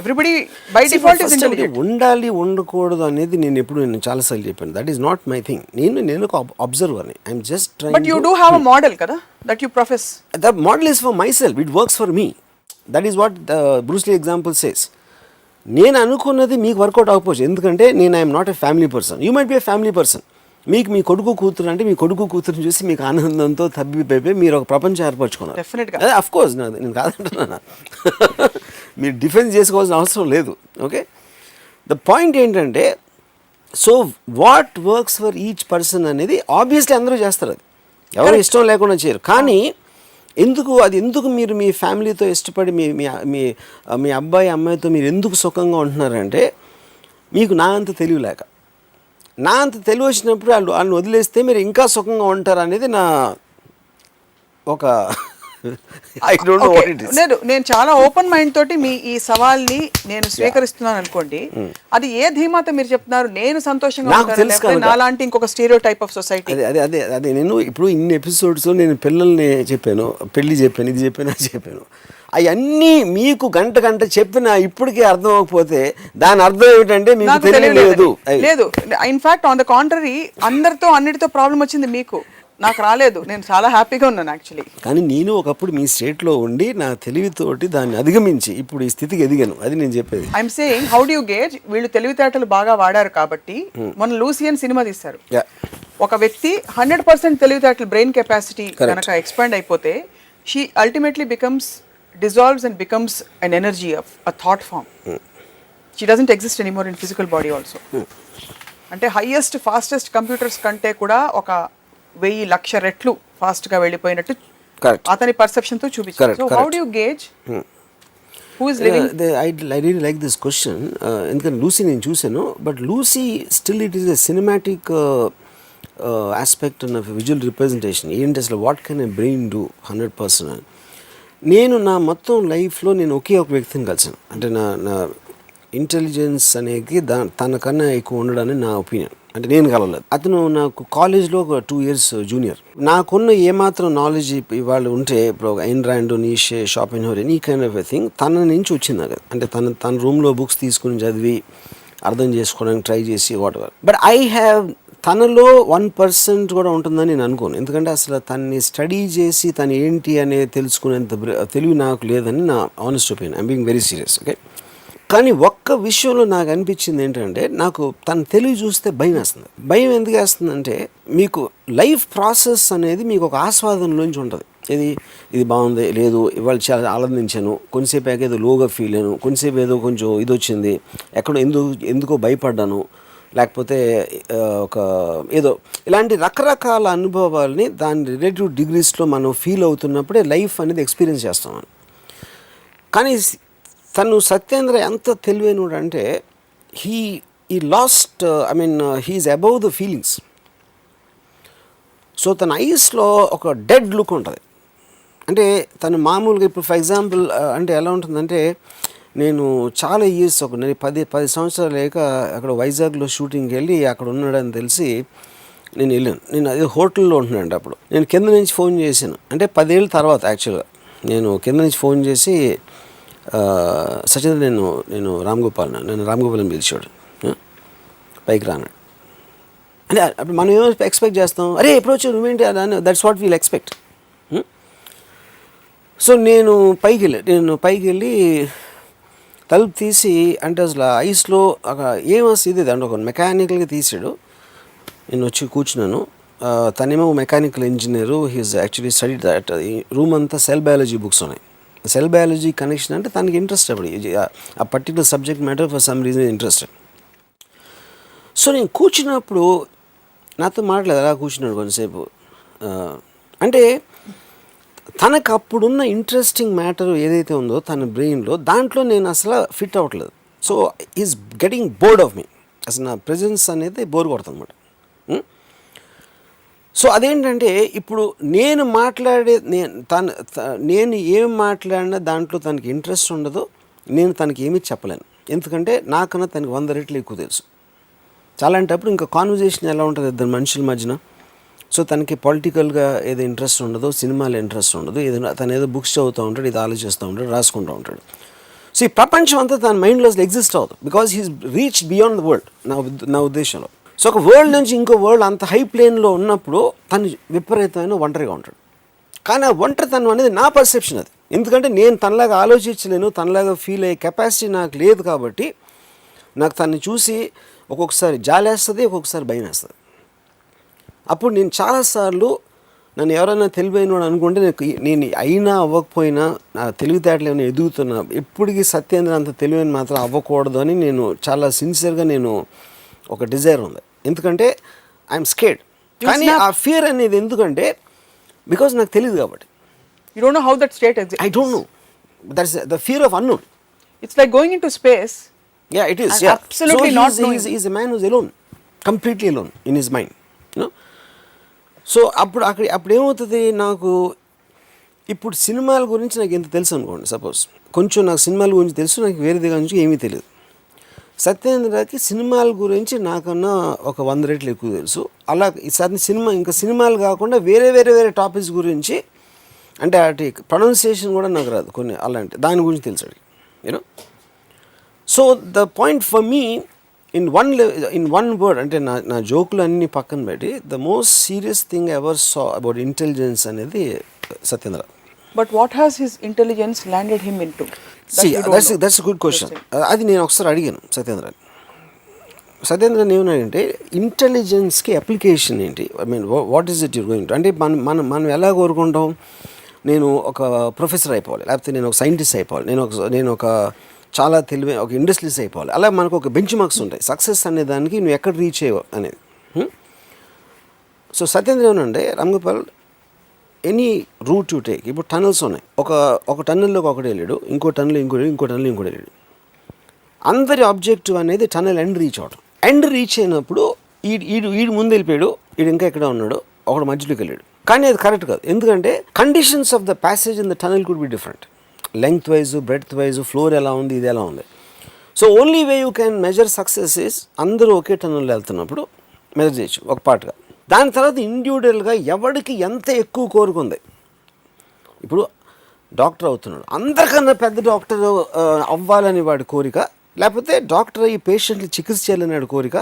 everybody by default is intelligent? ఉండాలి, ఉండకూడదు అనేది నేను చాలాసార్లు చెప్పాను. That is not my thing. నేను ఒక అబ్జర్వర్ని. I'm just trying. But you do have a model కదా that you profess. The model is for myself, it works for me. That is what Bruce Lee example says. నేను అనుకున్నది మీకు work out అవ్వకపోవచ్చు, ఎందుకంటే I'm not a family person. You might be a family person. మీకు మీ కొడుకు కూతురు అంటే మీ కొడుకు కూతురుని చూసి మీకు ఆనందంతో తబ్బిపోయి మీరు ఒక ప్రపంచం ఏర్పరచుకున్నారు. డెఫినెట్గా, అఫ్ కోర్స్, నేను కాదంటున్నాను. మీరు డిఫెన్స్ చేసుకోవాల్సిన అవసరం లేదు. ఓకే, ద పాయింట్ ఏంటంటే, so what works for each person అనేది ఆబ్వియస్లీ అందరూ చేస్తారు. అది ఎవరు ఇష్టం లేకుండా చేయరు. కానీ ఎందుకు మీరు మీ ఫ్యామిలీతో ఇష్టపడి మీ అబ్బాయి అమ్మాయితో మీరు ఎందుకు సుఖంగా ఉంటున్నారంటే, మీకు నా అంత తెలివి లేక. నా అంత తెలివి వచ్చినప్పుడు వాళ్ళని వదిలేస్తే మీరు ఇంకా సుఖంగా ఉంటారు అనేది నా ఒక నేను చాలా ఓపెన్ మైండ్ తోటి మీ ఈ సవాల్ని నేను స్వీకరిస్తున్నాను అనుకోండి. అది ఏ ధీమాతో మీరు చెప్తున్నారు? నేను సంతోషంగా ఉంటాను, నాలాంటి ఇంకొక స్టీరియో టైప్ ఆఫ్ సొసైటీ. అదే నేను ఇప్పుడు ఇన్ని ఎపిసోడ్స్ నేను పిల్లల్ని చెప్పాను, పెళ్లి చెప్పాను, ఇది చెప్పాను, అది చెప్పాను. అవన్నీ మీకు గంట చెప్పినా ఇప్పటికీ అర్థం అవ్వకపోతే దాని అర్థం ఏమిటంటే మీకు తెలియలేదు. లేదు, ఇన్ఫాక్ట్ ఆన్ ద కాంట్రరీ, అందరితో అన్నిటితో ప్రాబ్లం వచ్చింది మీకు, నాకు రాలేదు. నేను చాలా హ్యాపీగా ఉన్నాను యాక్చువల్లీ. కానీ నేను ఒకప్పుడు మీ స్టేట్లో ఉండి నా తెలివితోటి దాన్ని అధిగమించి ఇప్పుడు ఈ స్థితికి ఎదిగాను. అది నేను చెప్పేది. I'm saying, how do you gauge? వీళ్ళు తెలివితేటలు బాగా వాడారు కాబట్టి మన లూసియన్ సినిమా తీశారు. ఒక వ్యక్తి 100% తెలివితేటలు, బ్రెయిన్ కెపాసిటీ కనుక ఎక్స్పాండ్ అయిపోతే, she ultimately becomes dissolves and becomes an energy of a thought form. She doesn't exist anymore in physical body also. అంటే హైయెస్ట్ ఫాస్టెస్ట్ కంప్యూటర్స్ కంటే కూడా ఒక 1000,00,000 రెట్లు ఫాస్ట్గా వెళ్ళిపోయినట్టు అతని పర్సెప్షన్తో చూపించారు. So how do you gauge who is living? I really like this question. ఎందుకంటే Lucy నేను చూశాను, but Lucy still it is a cinematic aspect of visual representation. ఏంటి అసలు what can a brain do 100%? నేను నా మొత్తం లైఫ్లో నేను ఒకే ఒక వ్యక్తిని కలిసాను. అంటే నా ఇంటెలిజెన్స్ అనేది తనకన్నా ఎక్కువ ఉండడని నా ఒపీనియన్. అంటే నేను కలవలేదు. అతను నాకు కాలేజ్లో ఒక 2 years జూనియర్. నాకున్న ఏమాత్రం నాలెడ్జ్ ఇవాళ ఉంటే, ఇప్పుడు Ayn Rand, Nietzsche, Schopenhauer, any kind of a thing తన నుంచి వచ్చింది నాకు. అంటే తన రూమ్లో బుక్స్ తీసుకుని చదివి అర్థం చేసుకోవడానికి ట్రై చేసి what ever. But I have తనలో 1% కూడా ఉంటుందని నేను అనుకోను. ఎందుకంటే అసలు తన్ని స్టడీ చేసి తను ఏంటి అనేది తెలుసుకునేంత తెలివి నాకు లేదని నా honest opinion. I'm being very serious. Okay, కానీ ఒక్క విషయంలో నాకు అనిపించింది ఏంటంటే, నాకు తన తెలివి చూస్తే భయం వేస్తుంది. భయం ఎందుకు వేస్తుందంటే, మీకు లైఫ్ ప్రాసెస్ అనేది మీకు ఒక ఆస్వాదనలోంచి ఉంటుంది. ఇది బాగుంది, లేదు ఇవాళ చాలా ఆనందించాను, కొంచెంసేపు ఏదో లోగా ఫీల్ అయ్యాను, కొంచెంసేపు ఏదో కొంచెం ఇది వచ్చింది, ఎక్కడో ఎందుకో భయపడ్డాను, లేకపోతే ఒక ఏదో ఇలాంటి రకరకాల అనుభవాల్ని దాని రిలేటివ్ డిగ్రీస్లో మనం ఫీల్ అవుతున్నప్పుడే లైఫ్ అనేది ఎక్స్పీరియన్స్ చేస్తాం. కానీ తను సత్యేంద్ర ఎంత తెలివైనడు అంటే, he lost, he's above the feelings. So తన ఐస్లో ఒక డెడ్ లుక్ ఉంటుంది. అంటే తను మామూలుగా ఇప్పుడు ఫర్ ఎగ్జాంపుల్ అంటే ఎలా ఉంటుందంటే, నేను చాలా ఇయర్స్ ఒక 10 సంవత్సరాలు లేక అక్కడ వైజాగ్లో షూటింగ్కి వెళ్ళి అక్కడ ఉన్నాడని తెలిసి నేను వెళ్ళాను. నేను అదే హోటల్లో ఉంటున్నాను అప్పుడు. నేను కింద నుంచి ఫోన్ చేశాను, అంటే 10 ఏళ్ళ తర్వాత యాక్చువల్గా నేను కింద నుంచి ఫోన్ చేసి సచిన్ నేను రామ్ గోపాల్ అని పిలిచాడు, పైకి రానాడు. అంటే అప్పుడు మనం ఏమో ఎక్స్పెక్ట్ చేస్తాం, అరే ఎప్పుడు వచ్చి నువ్వేంటి అని, that's what wheel expect. So నేను పైకి వెళ్ళి తలుపు తీసి, అంటే అసలు ఐస్లో ఏమొస్తుంది ఇది అంటే ఒక మెకానికల్గా తీసాడు. నేను వచ్చి కూర్చున్నాను. తనేమో mechanical engineer, he's actually study that. Room అంతా సెల్ బయాలజీ బుక్స్ ఉన్నాయి. సెల్ బయాలజీ కనెక్షన్ అంటే తనకి ఇంట్రెస్ట్, అప్పుడు ఆ particular subject matter for some reason interested. So నేను కూర్చున్నప్పుడు నాతో మాట్లాడలేదు, అలా కూర్చున్నాడు కొంతసేపు. అంటే తనకు అప్పుడున్న ఇంట్రెస్టింగ్ మ్యాటర్ ఏదైతే ఉందో తన బ్రెయిన్లో, దాంట్లో నేను అసలు ఫిట్ అవ్వట్లేదు. So is getting bored of me. అసలు నా ప్రెజెన్స్ అనేది బోర్ కొడుతుంది అన్నమాట. సో అదేంటంటే ఇప్పుడు నేను మాట్లాడే నేను ఏం మాట్లాడినా దాంట్లో తనకి ఇంట్రెస్ట్ ఉండదు, నేను తనకి ఏమీ చెప్పలేను. ఎందుకంటే నాకన్నా తనకి 100 రెట్లు ఎక్కువ తెలుసు. చాలా అంటప్పుడు ఇంకా కాన్వర్జేషన్ ఎలా ఉంటుంది ఇద్దరు మనుషుల మధ్యన. సో తనకి పొలిటికల్గా ఏదో ఇంట్రెస్ట్ ఉండదు, సినిమాలో ఇంట్రెస్ట్ ఉండదు, తను ఏదో బుక్స్ చదువుతూ ఉంటాడు, ఇది ఆలోచిస్తూ ఉంటాడు, రాసుకుంటూ ఉంటాడు. సో ఈ ప్రపంచం అంతా తన మైండ్లో అసలు ఎగ్జిస్ట్ అవుతుంది, because he's reach beyond the world నా ఉద్దేశంలో. సో ఒక వరల్డ్ నుంచి ఇంకో వరల్డ్ అంత హై ప్లేన్లో ఉన్నప్పుడు తను విపరీతమైన ఒంటరిగా ఉంటాడు. కానీ ఆ ఒంటరితనం అనేది నా పర్సెప్షన్ అది. ఎందుకంటే నేను తనలాగా ఆలోచించలేను, తనలాగా ఫీల్ అయ్యే కెపాసిటీ నాకు లేదు. కాబట్టి నాకు తనని చూసి ఒక్కొక్కసారి జాలేస్తుంది, ఒక్కొక్కసారి భయం వేస్తుంది. అప్పుడు నేను చాలాసార్లు నన్ను ఎవరైనా తెలివైన అనుకుంటే నేను అయినా అవ్వకపోయినా నా తెలివితేటలు ఏమైనా ఎదుగుతున్నా, ఎప్పటికీ సత్యేంద్ర అంత తెలివైన మాత్రం అవ్వకూడదు అని నేను చాలా సిన్సియర్గా నేను ఒక డిజైర్ ఉంది. ఎందుకంటే ఐఎమ్ స్కేర్డ్. కానీ ఆ ఫియర్ అనేది ఎందుకంటే బికాజ్ నాకు తెలియదు కాబట్టి. You don't know how that state exists. I don't know. That's the fear of unknown. It's like going into space. Yeah, it is. And yeah. absolutely so not knowing. He's a man who's alone, completely alone in his mind. You know. So అప్పుడు ఏమవుతుంది, నాకు ఇప్పుడు సినిమాల గురించి నాకు ఎంత తెలుసు అనుకోండి, సపోజ్ కొంచెం నాకు సినిమాల గురించి తెలుసు, నాకు వేరే దగ్గర నుంచి ఏమీ తెలియదు. సత్యేంద్రకి సినిమాల గురించి నాకన్నా ఒక 100 రెట్లు ఎక్కువ తెలుసు. అలా ఈసారి సినిమాలు కాకుండా వేరే టాపిక్స్ గురించి, అంటే అటు ప్రొనౌన్సియేషన్ కూడా నాకు రాదు కొన్ని, అలాంటి దాని గురించి తెలుసు. You know. So the point for me in one word, అంటే నా జోకులు అన్నీ పక్కన పెట్టి, the most serious thing ever saw about intelligence అనేది Satyendra. But what has his intelligence landed him into? That's a good question. అది నేను ఒకసారి అడిగాను సత్యేంద్రని ఏమన్నాడంటే, ఇంటెలిజెన్స్కి అప్లికేషన్ ఏంటి, I mean what is it you're going to. అంటే మనం ఎలా కోరుకుంటాం, నేను ఒక ప్రొఫెసర్ అయిపోవాలి, లేకపోతే నేను ఒక సైంటిస్ట్ అయిపోవాలి, నేను ఒక చాలా తెలివైన ఒక ఇండస్ట్రీస్ అయిపోవాలి. అలా మనకు ఒక బెంచ్ మార్క్స్ ఉంటాయి సక్సెస్ అనే దానికి, నువ్వు ఎక్కడ రీచ్ అయ్యావు అనేది. సో సత్యేంద్ర ఏమనంటే, Ram Gopal, any route you take, ఇప్పుడు టనల్స్ ఉన్నాయి, ఒక టన్నెల్లోకి ఒకటి వెళ్ళాడు, ఇంకో టన్నెల్ ఇంకోటి వెళ్ళాడు. అందరి ఆబ్జెక్టివ్ అనేది టనల్ ఎండ్ రీచ్ అవడం. ఎండ్ రీచ్ అయినప్పుడు ఈడు ముందు వెళ్ళిపోయాడు, ఈడు ఇంకా ఎక్కడ ఉన్నాడు, ఒకడు మధ్యలోకి వెళ్ళాడు. కానీ అది కరెక్ట్ కాదు. ఎందుకంటే conditions of the passage in the tunnel could be different, length wise, breadth wise, floor ఎలా ఉంది, ఇది ఎలా ఉంది. So only way you can measure success is అందరూ ఒకే టనల్లో వెళ్తున్నప్పుడు మెజర్ చేయొచ్చు ఒక పార్ట్గా. దాని తర్వాత ఇండివిజువల్గా ఎవరికి ఎంత ఎక్కువ కోరుకుంది. ఇప్పుడు డాక్టర్ అవుతున్నాడు, అందరికన్నా పెద్ద డాక్టర్ అవ్వాలని వాడి కోరిక, లేకపోతే డాక్టర్ అయ్యి పేషెంట్లు చికిత్స చేయాలని వాడి కోరిక,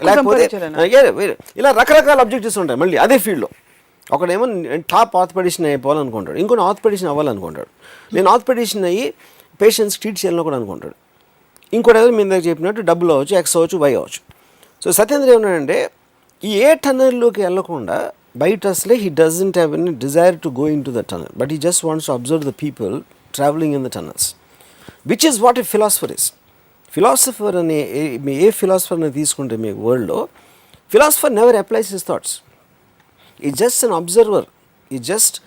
లేకపోతే ఇలా రకరకాల అబ్జెక్టివ్స్ ఉంటాయి మళ్ళీ అదే ఫీల్డ్లో. ఒకడేమో టాప్ ఆర్థోపెడిషన్ అయిపోవాలనుకుంటాడు, ఇంకొన్ని ఆర్థోపెడిషన్ అవ్వాలనుకుంటాడు, నేను ఆర్థోపెడిషన్ అయ్యి పేషెంట్స్ ట్రీట్ చేయాలని కూడా అనుకుంటాడు. ఇంకోటి ఏదో మీ దగ్గర చెప్పినట్టు డబ్బులు అవ్వచ్చు, ఎక్స్ అవ్వచ్చు, వై అవ్వచ్చు. సో సత్యేంద్ర ఏమన్నాడంటే, ఈ ఏ టన్నెల్లోకి వెళ్ళకుండా బయట అసలే he doesn't have any desire to go in to the tunnel, but he just wants to observe the people travelling in the tunnels, which is what a philosopher is. Philosopher అనే ఏ ఫిలాసఫర్ని తీసుకుంటే మీ వరల్డ్లో, philosopher never applies his thoughts, ఈ just an observer, ఈ just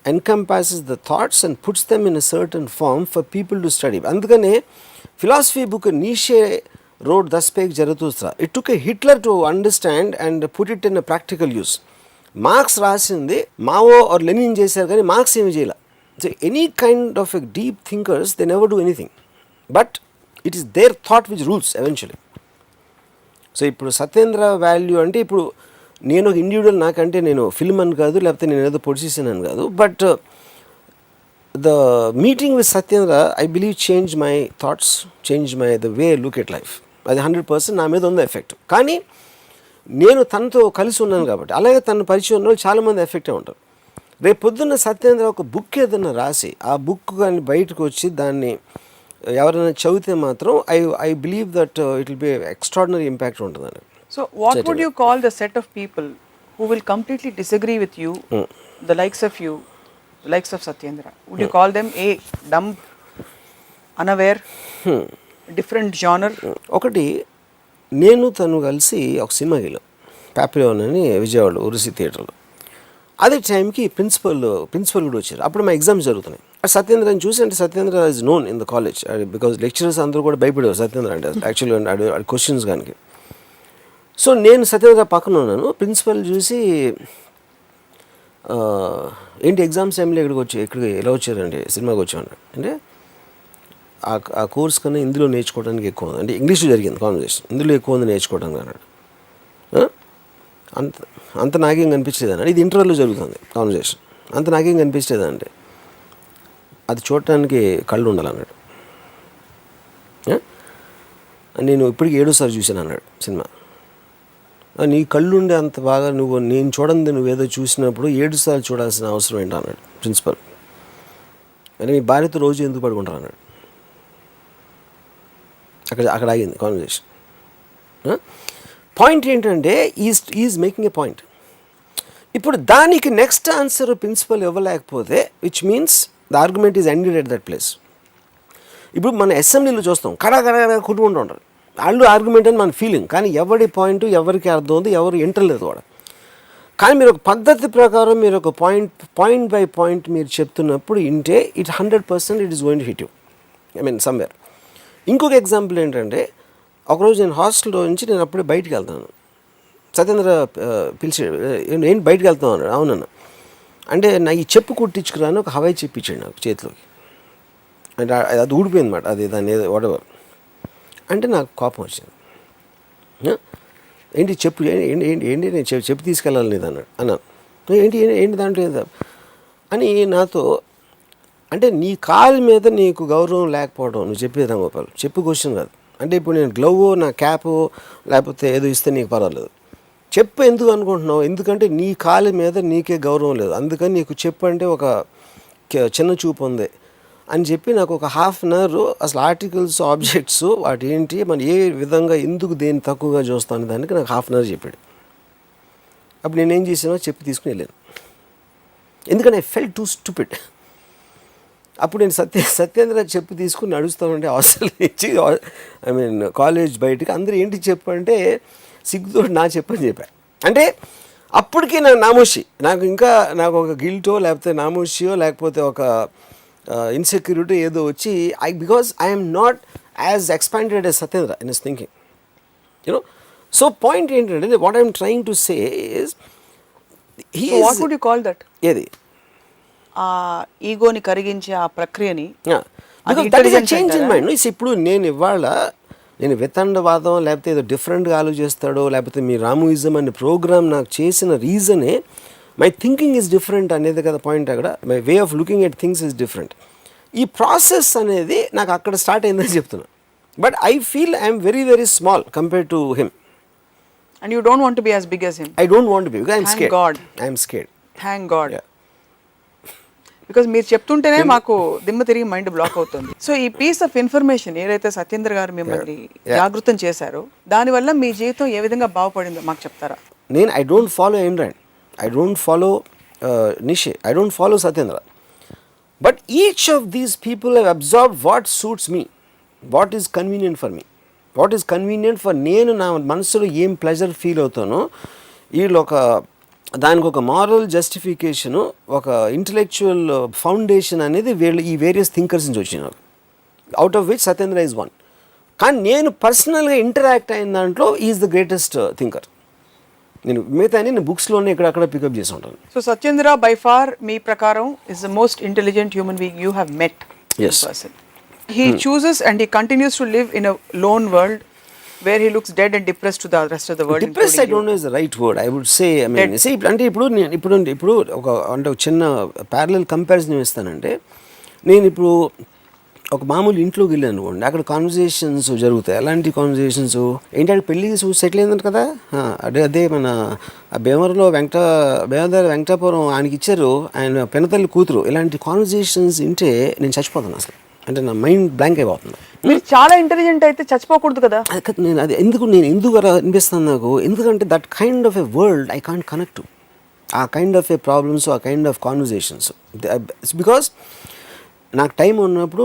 encompasses the thoughts and puts them in a certain form for people to study. అందుకనే philosophy book Nietzsche wrote Das Spek Zarathustra. It took a Hitler to understand and put it in a practical use. Marx రాసింది Mao or Lenin చేశారు, కానీ Marx ఏమి చేయాల. So any kind of a deep thinkers they never do anything, but it is their thought which rules eventually. So ఇప్పుడు Satyendra value అంటే, ఇప్పుడు నేను ఒక ఇండివిజువల్, నాకంటే నేను ఫిల్మ్ అని కాదు, లేకపోతే నేను ఏదో పొడిచేసాను అని కాదు, but the meeting with Satyendra I believe change my thoughts, change my the way look at life. అది 100% నా మీద ఉంది ఎఫెక్ట్. కానీ నేను తనతో కలిసి ఉన్నాను కాబట్టి, అలాగే తన పరిచయం ఉన్న వాళ్ళు చాలామంది ఎఫెక్ట్ అయి ఉంటారు. రేపు పొద్దున్న సత్యేంద్ర ఒక బుక్ ఏదైనా రాసి ఆ బుక్ కానీ బయటకు వచ్చి దాన్ని ఎవరైనా చదివితే మాత్రం I believe that it will be extraordinary impact ఉంటుందని. So what would you call the set of people who will completely disagree with you, the likes of you, likes of Satyendra? Would you call them a dumb, unaware, different genre? ఒకటి, నేను తను కలిసి ఒక సినిమాకి వెళ్ళాం, పాపిలోన్ అని విజయవాడ ఉరుసి థియేటర్లో. అదే టైంకి ప్రిన్సిపల్ కూడా వచ్చారు. అప్పుడు మా ఎగ్జామ్స్ జరుగుతున్నాయి. సత్యేంద్రని చూసి, అంటే Satyendra is known in the college because lecturers అందరూ కూడా భయపడేవారు సత్యేంద్ర అంటే యాక్చువల్లీ క్వశ్చన్స్ కానీ. సో నేను సత్యేంద్ర పక్కన ఉన్నాను. ప్రిన్సిపల్ చూసి ఏంటి ఎగ్జామ్స్ టైంలో ఇక్కడికి ఎలా వచ్చారండి, సినిమాకి వచ్చామన్నాడు. అంటే ఆ కోర్స్ కన్నా ఇందులో నేర్చుకోవడానికి ఎక్కువ ఉంది, అంటే ఇంగ్లీష్లో జరిగింది కాన్వర్సేషన్, ఇందులో ఎక్కువ ఉంది నేర్చుకోవడానికి అన్నాడు. అంత నాకేం కనిపించేది అన్నాడు. ఇది ఇంటర్వ్యూలో జరుగుతుంది కాన్వర్సేషన్. అంత నాకేం కనిపించేది అంటే అది చూడటానికి కళ్ళు ఉండాలన్నాడు. నేను ఇప్పటికి 7వ సారి చూశాను అన్నాడు సినిమా. నీ కళ్ళు ఉండే అంత బాగా నేను చూడండి నువ్వేదో చూసినప్పుడు 7 సార్లు చూడాల్సిన అవసరం ఏంటో అన్నాడు ప్రిన్సిపల్. అంటే మీ భార్యతో రోజు ఎందుకు పడుకుంటారు అన్నాడు. అక్కడ ఆగింది కాన్వర్సేషన్. పాయింట్ ఏంటంటే ఈజ్ మేకింగ్ ఏ పాయింట్. ఇప్పుడు దానికి నెక్స్ట్ ఆన్సర్ ప్రిన్సిపల్ ఇవ్వలేకపోతే which means the argument is ended at that place. ఇప్పుడు మన అసెంబ్లీలో చూస్తాం కడా కొట్టుకుంటూ ఉంటారు, వాళ్ళు ఆర్గ్యుమెంట్ అని మన ఫీలింగ్, కానీ ఎవరి పాయింట్ ఎవరికి అర్థం ఉంది, ఎవరు వింటలేదు కూడా. కానీ మీరు ఒక పద్ధతి ప్రకారం మీరు ఒక పాయింట్ బై పాయింట్ మీరు చెప్తున్నప్పుడు వింటే it 100% it is going to hit you, I mean somewhere. ఇంకొక ఎగ్జాంపుల్ ఏంటంటే, ఒకరోజు నేను హాస్టల్లో నుంచి నేను అప్పుడే బయటికి వెళ్తాను. సత్యేంద్ర పిలిచాడు, ఏంటి బయటికి వెళ్తాను అన్నాడు. అవునన్నా. అంటే నాకు ఈ చెప్పు కుట్టించుకురాని ఒక హవాయి చెప్పించాడు నాకు చేతిలోకి. అంటే అది ఊడిపోయింది అన్నమాట, అది దాన్ని వాడెవర్. అంటే నాకు కోపం వచ్చింది. ఏంటి చెప్పు, ఏంటి నేను చెప్పు తీసుకెళ్ళాలి లేదు అన్నాను. ఏంటి దాంట్లో ఏదో అని నాతో. అంటే నీ కాలు మీద నీకు గౌరవం లేకపోవడం నువ్వు చెప్పేది రాంగోపాల్, చెప్పు క్వశ్చన్ కాదు. అంటే ఇప్పుడు నేను గ్లవ్ నా క్యాప్ లేకపోతే ఏదో ఇస్తే నీకు పర్వాలేదు, చెప్పు ఎందుకు అనుకుంటున్నావు, ఎందుకంటే నీ కాలు మీద నీకే గౌరవం లేదు, అందుకని నీకు చెప్పు అంటే ఒక చిన్న చూపు ఉంది అని చెప్పి నాకు ఒక ½ అన్ అవర్ అసలు ఆర్టికల్స్, ఆబ్జెక్ట్స్, వాటి ఏంటి, మనం ఏ విధంగా ఎందుకు దేన్ని తక్కువగా చూస్తాను దానికి నాకు ½ అన్ అవర్ చెప్పాడు. అప్పుడు నేనేం చేసానో చెప్పి తీసుకుని వెళ్ళాను, ఎందుకంటే ఐ ఫెల్ట్ టూ స్టూపిడ్. అప్పుడు నేను సత్యేంద్ర చెప్పు తీసుకుని నడుస్తామంటే హాస్టల్ నుంచి, ఐ మీన్ కాలేజ్ బయటకి అందరూ ఏంటి చెప్పు అంటే సిగ్గుతో నా చెప్పని చెప్పాను. అంటే అప్పటికి నాకు నామోషి, నాకు ఒక గిల్టో లేకపోతే నామోషియో లేకపోతే ఒక ఇన్సెక్యూరిటీ ఏదో వచ్చి because I'm not as expanded as Satyendra in his thinking, you. Know పాయింట్ point what I'm trying to say is what would you call that, ఏది ఆ ఈగోని కరిగించే ఆ ప్రక్రియని చేంజ్ ఇన్ మైండ్. ఇప్పుడు నేను వితండవాదం లేకపోతే ఏదో డిఫరెంట్గా ఆలోచిస్తాడో లేకపోతే మీ రాముయిజం అనే ప్రోగ్రామ్ నాకు చేసిన రీజనే మై థింకింగ్ ఈజ్ డిఫరెంట్ అనేది కదా పాయింట్. అక్కడ my way of looking at things is different. ఈ ప్రాసెస్ అనేది నాకు అక్కడ స్టార్ట్ అయిందని చెప్తున్నా. But I feel I'm very very small compare to him. And you don't want to be as big as him. I don't want to be because I'm scared. Thank God. Because మీరు చెప్తుంటేనే మాకు దిమ్మ తిరిగి mind block అవుతుంది. సో ఈ piece of information ఏదైతే సత్యేంద్ర గారు మిమ్మల్ని జాగృతం చేశారో దానివల్ల మీ జీవితం ఏ విధంగా బాగుపడిందో మాకు చెప్తారా? నేను I don't follow ఎయిన్ rand, I don't follow నిషే, I don't follow Satyendra. But each of these people have observed what suits me, what is convenient for me, what is convenient for నేను నా మనసులో ఏం ప్లెజర్ ఫీల్ అవుతానో. వీళ్ళు దానికి ఒక moral justification, ఒక intellectual foundation అనేది ఈ వేరియస్ థింకర్స్ నుంచి వచ్చినారు, out of which Satyendra is one. కానీ నేను పర్సనల్గా ఇంటరాక్ట్ అయిన దాంట్లో ఈజ్ ద గ్రేటెస్ట్ థింకర్. నేను మిగతా నేను బుక్స్లోనే ఇక్కడక్కడ పికప్ చేసి ఉంటాను. సో సత్యేంద్ర బై ఫార్ మీ ప్రకారం is the most intelligent human being you have met. Yes. He chooses and he continues to live in a lone world where he looks dead and depressed to the rest of the world. Depressed, I don't know is the right word. I would say, I mean, see, అంటే ఇప్పుడు ఒక చిన్న parallel comparison ఇస్తానంటే, నేను ఇప్పుడు ఒక మామూలు ఇంట్లోకి వెళ్ళాను అనుకోండి, అక్కడ కాన్వర్జేషన్స్ జరుగుతాయి. అలాంటి కాన్వర్జేషన్స్ ఏంటంటే పెళ్ళి సెటిల్ అయిందంట కదా, అదే మన భీమవరంలో వెంకటాపురం ఆయనకి ఇచ్చారు, ఆయన పెనతల్లి కూతురు. ఇలాంటి కాన్వర్జేషన్స్ వింటే నేను చచ్చిపోతాను అసలు. అంటే నా మైండ్ బ్లాంక్ అయిపోతుంది. మీరు చాలా ఇంటెలిజెంట్ అయితే చచ్చిపోకూడదు కదా. అది ఎందుకు అలా అనిపిస్తుంది నాకు, ఎందుకంటే that kind of a world I can't connect to, ఆ కైండ్ ఆఫ్ ఎ ప్రాబ్లమ్స్, ఆ కైండ్ ఆఫ్ కాన్వర్జేషన్స్. బికాస్ నాకు టైం ఉన్నప్పుడు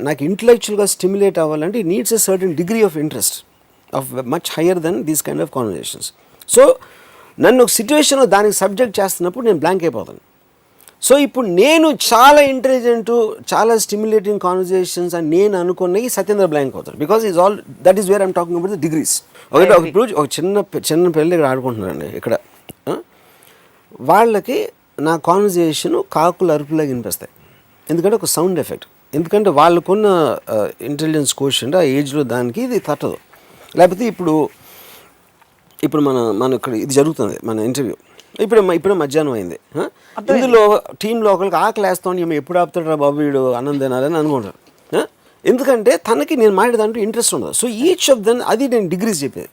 నాకు ఇంటలెక్చువల్గా స్టిమ్యులేట్ అవ్వాలంటే it needs a certain degree of interest of much higher than these kind of conversations. So నన్ను ఒక సిచ్యువేషన్లో దానికి సబ్జెక్ట్ చేస్తున్నప్పుడు నేను బ్లాంక్ అయిపోతాను. సో ఇప్పుడు నేను చాలా ఇంటెలిజెంట్, చాలా స్టిమ్యులేటింగ్ కాన్వర్జేషన్స్ అని నేను అనుకున్నవి సత్యేంద్ర బ్లాంక్ అవుతాడు. Because is all that is where I'm talking about the degrees. ఇప్పుడు ఒక చిన్న పిల్లలు ఇక్కడ ఆడుకుంటున్నారండి ఇక్కడ, వాళ్ళకి నా కాన్వర్జేషన్ కాకులు అరుపులాగా వినిపిస్తాయి. ఎందుకంటే ఒక సౌండ్ ఎఫెక్ట్, ఎందుకంటే వాళ్ళకున్న ఇంటెలిజెన్స్ కోషెంట్ ఆ ఏజ్లో దానికి ఇది తట్టదు. లేకపోతే ఇప్పుడు మన ఇక్కడ ఇది జరుగుతుంది, మన ఇంటర్వ్యూ ఇప్పుడు మధ్యాహ్నం అయింది, ఇందులో టీంలో ఒకరికి ఆకలి వేస్తాను, ఏమో ఎప్పుడు ఆపుతాడు రా బాబు వీడు అన్నం తినాలని అనుకుంటారు. ఎందుకంటే తనకి నేను మాట్లాడేదాంట్లో ఇంట్రెస్ట్ ఉండదు. సో ఈచ్ ఆఫ్ దెన్ అది నేను డిగ్రీస్ చెప్పేది.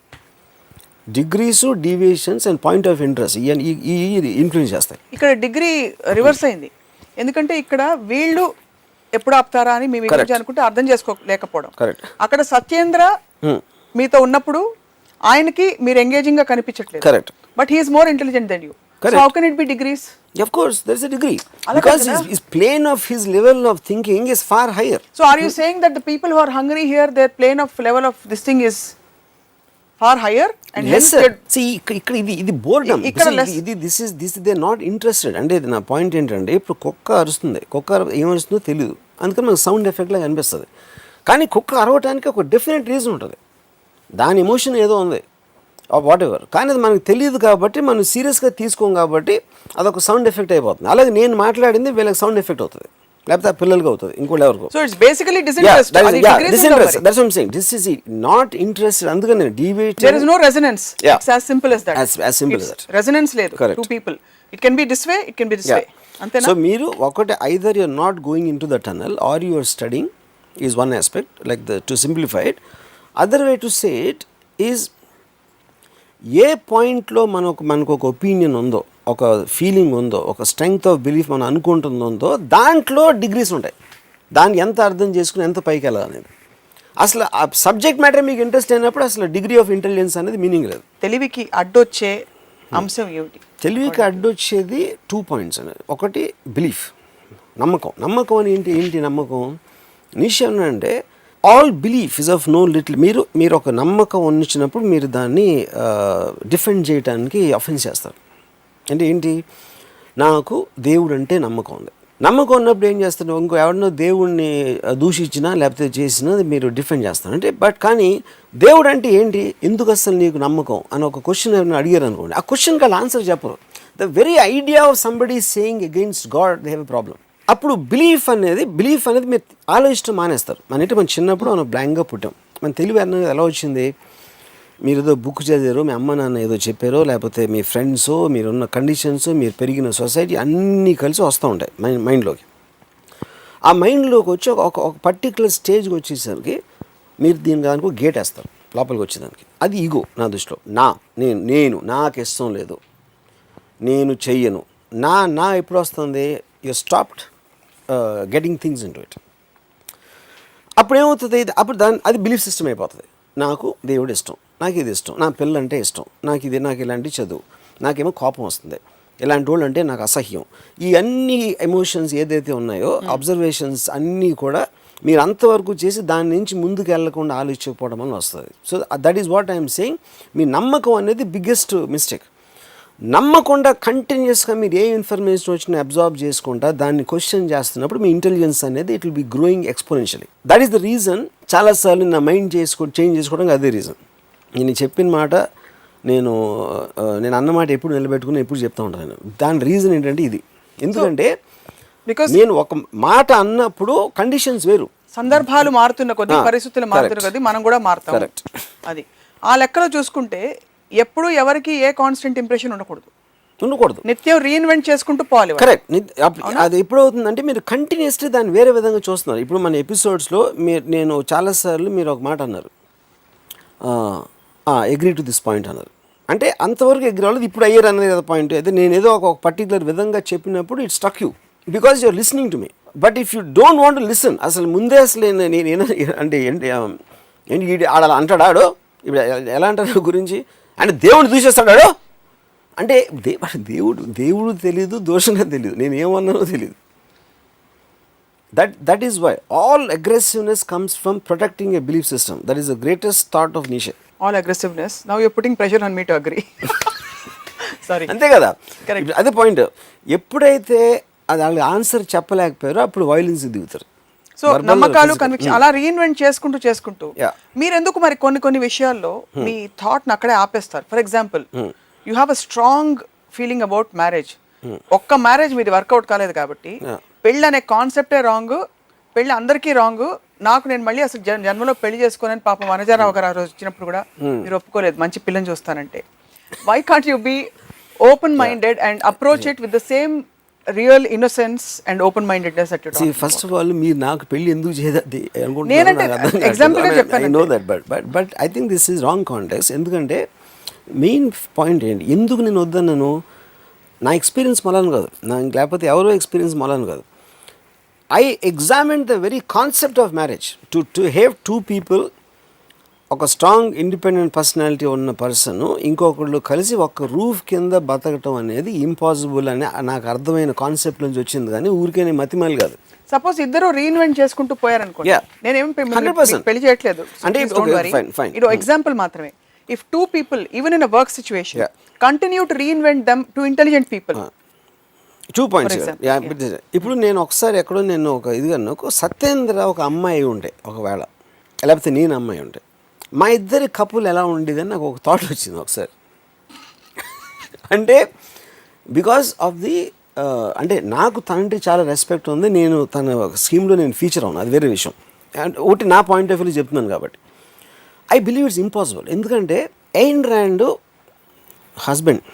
Degrees, deviations and point of interest ఈ ఇన్ఫ్లుయెన్స్ చేస్తాయి. ఇక్కడ డిగ్రీ రివర్స్ అయింది, ఎందుకంటే ఇక్కడ వీళ్ళు ఎప్పుడు ఆపుతారా అని మీ గురించి అనుకుంటే అర్థం చేసుకోలేకపోవడం. అక్కడ సత్యేంద్ర మీతో ఉన్నప్పుడు ఆయనకి మీరు ఎంగేజింగ్ గా కనిపించట్లేదు. Correct. But he is more intelligent then you. So how can it be degrees? Of course there is a degree, because his plane of his level of thinking is far higher. So are you saying that the people who are hungry here, their plane of level of this thing is far higher and yes sir. See ikkada idi boredom, this is they are not interested. అంటే నా point ఏంటంటే, ఇప్పుడు కుక్క అరుస్తుంది, కుక్క ఏమరుస్తుందో తెలియదు, అందుకని మనకు సౌండ్ ఎఫెక్ట్ లాగా అనిపిస్తుంది. కానీ కుక్క అరవటానికి ఒక డెఫినెట్ రీజన్ ఉంటుంది, దాని ఎమోషన్ ఏదో ఉంది వాట్ ఎవర్, కానీ అది మనకు తెలియదు కాబట్టి మనం సీరియస్గా తీసుకోం కాబట్టి అదొక సౌండ్ ఎఫెక్ట్ అయిపోతుంది. అలాగే నేను మాట్లాడింది వీళ్ళకి సౌండ్ ఎఫెక్ట్ అవుతుంది, లేకపోతే ఆ పిల్లలకి అవుతుంది, ఇంకోటి ఎవరికో. So it's basically disinterest. Disinterest, that's what I'm saying. This is not interested. అందుకని నేను deviate. There is no resonance. It's as simple as that. As simple as that. Resonance లేదు. Two people. It can be this way, it can be this way. అంతేనా? So మీరు ఒకటి, either you're not going into the tunnel or you are studying is one aspect, like to simplify it. Other way to say it is, ఏ పాయింట్లో మనకు ఒక opinion ఉందో, ఒక feeling ఉందో, ఒక స్ట్రెంగ్త్ ఆఫ్ బిలీఫ్ మనం అనుకుంటుందో దాంట్లో డిగ్రీస్ ఉంటాయి. దాన్ని ఎంత అర్థం చేసుకుని ఎంత పైకి వెళ్ళాలనేది. అసలు ఆ సబ్జెక్ట్ మ్యాటర్ మీకు ఇంట్రెస్ట్ అయినప్పుడు అసలు డిగ్రీ ఆఫ్ ఇంటెలిజెన్స్ అనేది మీనింగ్ లేదు. తెలివికి అడ్డొచ్చే అంశం ఏమిటి? తెలివికి అడ్డొచ్చేది 2 points అనేది. ఒకటి బిలీఫ్, నమ్మకం అని ఏంటి నమ్మకం? నిశ్చయం అంటే all belief is of no little. మీరు ఒక నమ్మకం ఉంచినప్పుడు మీరు దాన్ని డిఫెండ్ చేయడానికి అఫెన్స్ చేస్తారు. అంటే ఏంటి, నాకు దేవుడు అంటే నమ్మకం ఉంది, నమ్మకం ఉన్నప్పుడు ఏం చేస్తారు, ఇంకో ఎవరినో దేవుడిని దూషించినా లేకపోతే చేసినా మీరు డిఫెండ్ చేస్తారు. అంటే కానీ దేవుడు అంటే ఏంటి, ఎందుకు అసలు నీకు నమ్మకం అని ఒక క్వశ్చన్ ఎవరైనా అడిగారు అనుకోండి, ఆ క్వశ్చన్కి వాళ్ళు ఆన్సర్ చెప్పరు. The very idea of somebody saying against God they have a problem. అప్పుడు బిలీఫ్ అనేది మీరు ఆలోచించడం మానేస్తారు. మన చిన్నప్పుడు మనం బ్లాంక్గా పుట్టాం. మన తెలివి అనేది ఎలా వచ్చింది, మీరు ఏదో బుక్ చదివారో, మీ అమ్మ నాన్న ఏదో చెప్పారో, లేకపోతే మీ ఫ్రెండ్స్, మీరున్న కండిషన్స్, మీరు పెరిగిన సొసైటీ అన్నీ కలిసి వస్తూ ఉంటాయి మైండ్లోకి. ఆ మైండ్లోకి వచ్చి ఒక పర్టికులర్ స్టేజ్కి వచ్చేసరికి మీరు దానికి గేట్ వేస్తారు లోపలికి వచ్చేదానికి. అది ఈగో నా దృష్టిలో. నేను నాకు ఇష్టం లేదు, నేను చెయ్యను, నా ఎప్పుడు వస్తుంది, you stopped getting things in to it. అప్పుడు ఏమవుతుంది, అప్పుడు అది బిలీఫ్ సిస్టమ్ అయిపోతుంది. నాకు దేవుడు ఇష్టం, నాకు ఇది ఇష్టం, నా పిల్లంటే ఇష్టం, నాకు ఇలాంటి చదువు, నాకేమో కోపం వస్తుంది, ఇలాంటి వాళ్ళు అంటే నాకు అసహ్యం. ఈ అన్ని ఎమోషన్స్ ఏదైతే ఉన్నాయో, అబ్జర్వేషన్స్ అన్నీ కూడా మీరు అంతవరకు చేసి దాని నుంచి ముందుకు వెళ్ళకుండా ఆలోచించకపోవడం వల్ల వస్తుంది. So that is what I'm saying. మీ నమ్మకం అనేది బిగ్గెస్ట్ మిస్టేక్. నమ్మకుండా కంటిన్యూస్గా మీరు ఏ ఇన్ఫర్మేషన్ వచ్చినా అబ్జార్బ్ చేసుకుంటా దాన్ని క్వశ్చన్ చేస్తున్నప్పుడు మీ ఇంటెలిజెన్స్ అనేది it will B growing exponentially. That is the reason. చాలాసార్లు నా మైండ్ చేంజ్ చేసుకోవడానికి అదే రీజన్. నేను చెప్పిన మాట నేను అన్నమాట ఎప్పుడు నిలబెట్టుకుని ఎప్పుడు చెప్తూ ఉంటాను. దాని రీజన్ ఏంటంటే ఇది. ఎందుకంటే నేను ఒక మాట అన్నప్పుడు కండిషన్స్ వేరు. సందర్భాలు మారుతున్న కొద్దీ, పరిస్థితులు మారుతున్న కొద్దీ మనం కూడా మారుతాం. కరెక్ట్. అది ఆ లెక్కలో చూసుకుంటే ఎప్పుడు ఎవరికి ఏ కాన్స్టెంట్ ఇంప్రెషన్ ఉండకూడదు, నిత్యం రీఇన్వెంట్ చేసుకుంటూ పోవాలి. కరెక్ట్. అది ఎప్పుడు అవుతుందంటే మీరు కంటిన్యూస్లీ దాన్ని వేరే విధంగా చూస్తున్నారు. ఇప్పుడు మన ఎపిసోడ్స్లో నేను చాలాసార్లు మీరు ఒక మాట అన్నారు, అగ్రీ టు దిస్ పాయింట్ అన్నారు. అంటే అంతవరకు ఎగ్రీ అవ్వలేదు, ఇప్పుడు అయ్యారు అనేది కదా పాయింట్. అయితే నేను ఏదో ఒక పర్టికులర్ విధంగా చెప్పినప్పుడు it struck you because you're listening to me. But if you don't want to listen, అసలు ముందే అసలు నేను అంటే ఏంటి ఆడ అంటాడాడో, ఇప్పుడు ఎలా అంటారు గురించి అంటే దేవుడు దూషిస్తాడాడో అంటే దేవుడు తెలీదు, దోషంగా తెలీదు, నేను ఏమన్నానో తెలీదు. That is why all aggressiveness comes from protecting a belief system. That is the greatest thought of Nietzsche. All aggressiveness. Now you're putting pressure on me to agree. Sorry. అంతే కదా, అదే పాయింట్. ఎప్పుడైతే అది వాళ్ళ ఆన్సర్ చెప్పలేకపోయారో అప్పుడు violence దిగుతారు. So నమ్మకాలు, conviction అలా రీఇన్వెంట్ చేసుకుంటూ మీరు ఎందుకు మరి కొన్ని విషయాల్లో మీ థాట్ని అక్కడే ఆపేస్తారు? For example, you have a strong feeling about marriage. ఒక్క మ్యారేజ్ మీది వర్కౌట్ కాలేదు కాబట్టి పెళ్ళి అనే కాన్సెప్టే రాంగ్, పెళ్ళి అందరికీ రాంగ్, నేను మళ్ళీ అసలు జన్మలో పెళ్లి చేసుకోనని పాపం వనజారావు గారు ఆ రోజు వచ్చినప్పుడు కూడా మీరు ఒప్పుకోలేదు మంచి పిల్లని చూస్తానంటే. Why can't you be open minded and approach it with the same real innocence and open mindedness that you talk? First of all మీరు నాకు పెళ్లి ఎందుకు చేయదది నేనంటే ఎగ్జాంపుల్ గా చెప్పాను. I know that, but I think this is wrong context. ఎందుకంటే main point ఏంటి, ఎందుకు నేను వద్దన్నాను, నా ఎక్స్పీరియన్స్ మొలను కాదు, లేకపోతే ఎవరో ఎక్స్పీరియన్స్ మొలను కాదు. I examined the very concept of marriage. To have two people, ఒక స్ట్రాంగ్ ఇండిపెండెంట్ పర్సనాలిటీ ఉన్న పర్సన్ ఇంకొకళ్ళు కలిసి ఒక రూఫ్ కింద బతకటం అనేది ఇంపాసిబుల్ అని నాకు అర్థమైన కాన్సెప్ట్ నుంచి వచ్చింది, కానీ ఊరికే మతిమాలి కాదు. సపోజ్ ఇద్దరు రీఇన్వెంట్ చేసుకుంటూ పోయారనుకోండి, నేనేం పెళ్లి చేయట్లేదు అంటే ఇది ఎగ్జాంపుల్ మాత్రమే. If two people, even in a work situation, continue to reinvent them to intelligent people. 2 points. ఇప్పుడు నేను ఒకసారి ఎక్కడో నేను ఒక ఇదిగా సత్యేంద్ర ఒక అమ్మాయి ఉండే, ఒకవేళ లేకపోతే నేను అమ్మాయి ఉండే, మా ఇద్దరి కపుల్ ఎలా ఉండేదని నాకు ఒక థాట్ వచ్చింది ఒకసారి. అంటే బికాస్ ఆఫ్ ది అంటే నాకు తనంటే చాలా రెస్పెక్ట్ ఉంది, నేను తన స్కీమ్లో నేను ఫీచర్ అవును, అది వేరే విషయం. అండ్ ఒకటి నా పాయింట్ ఆఫ్ వ్యూ చెప్తున్నాను కాబట్టి ఐ బిలీవ్ ఇట్స్ ఇంపాసిబుల్. ఎందుకంటే Ayn Rand husband,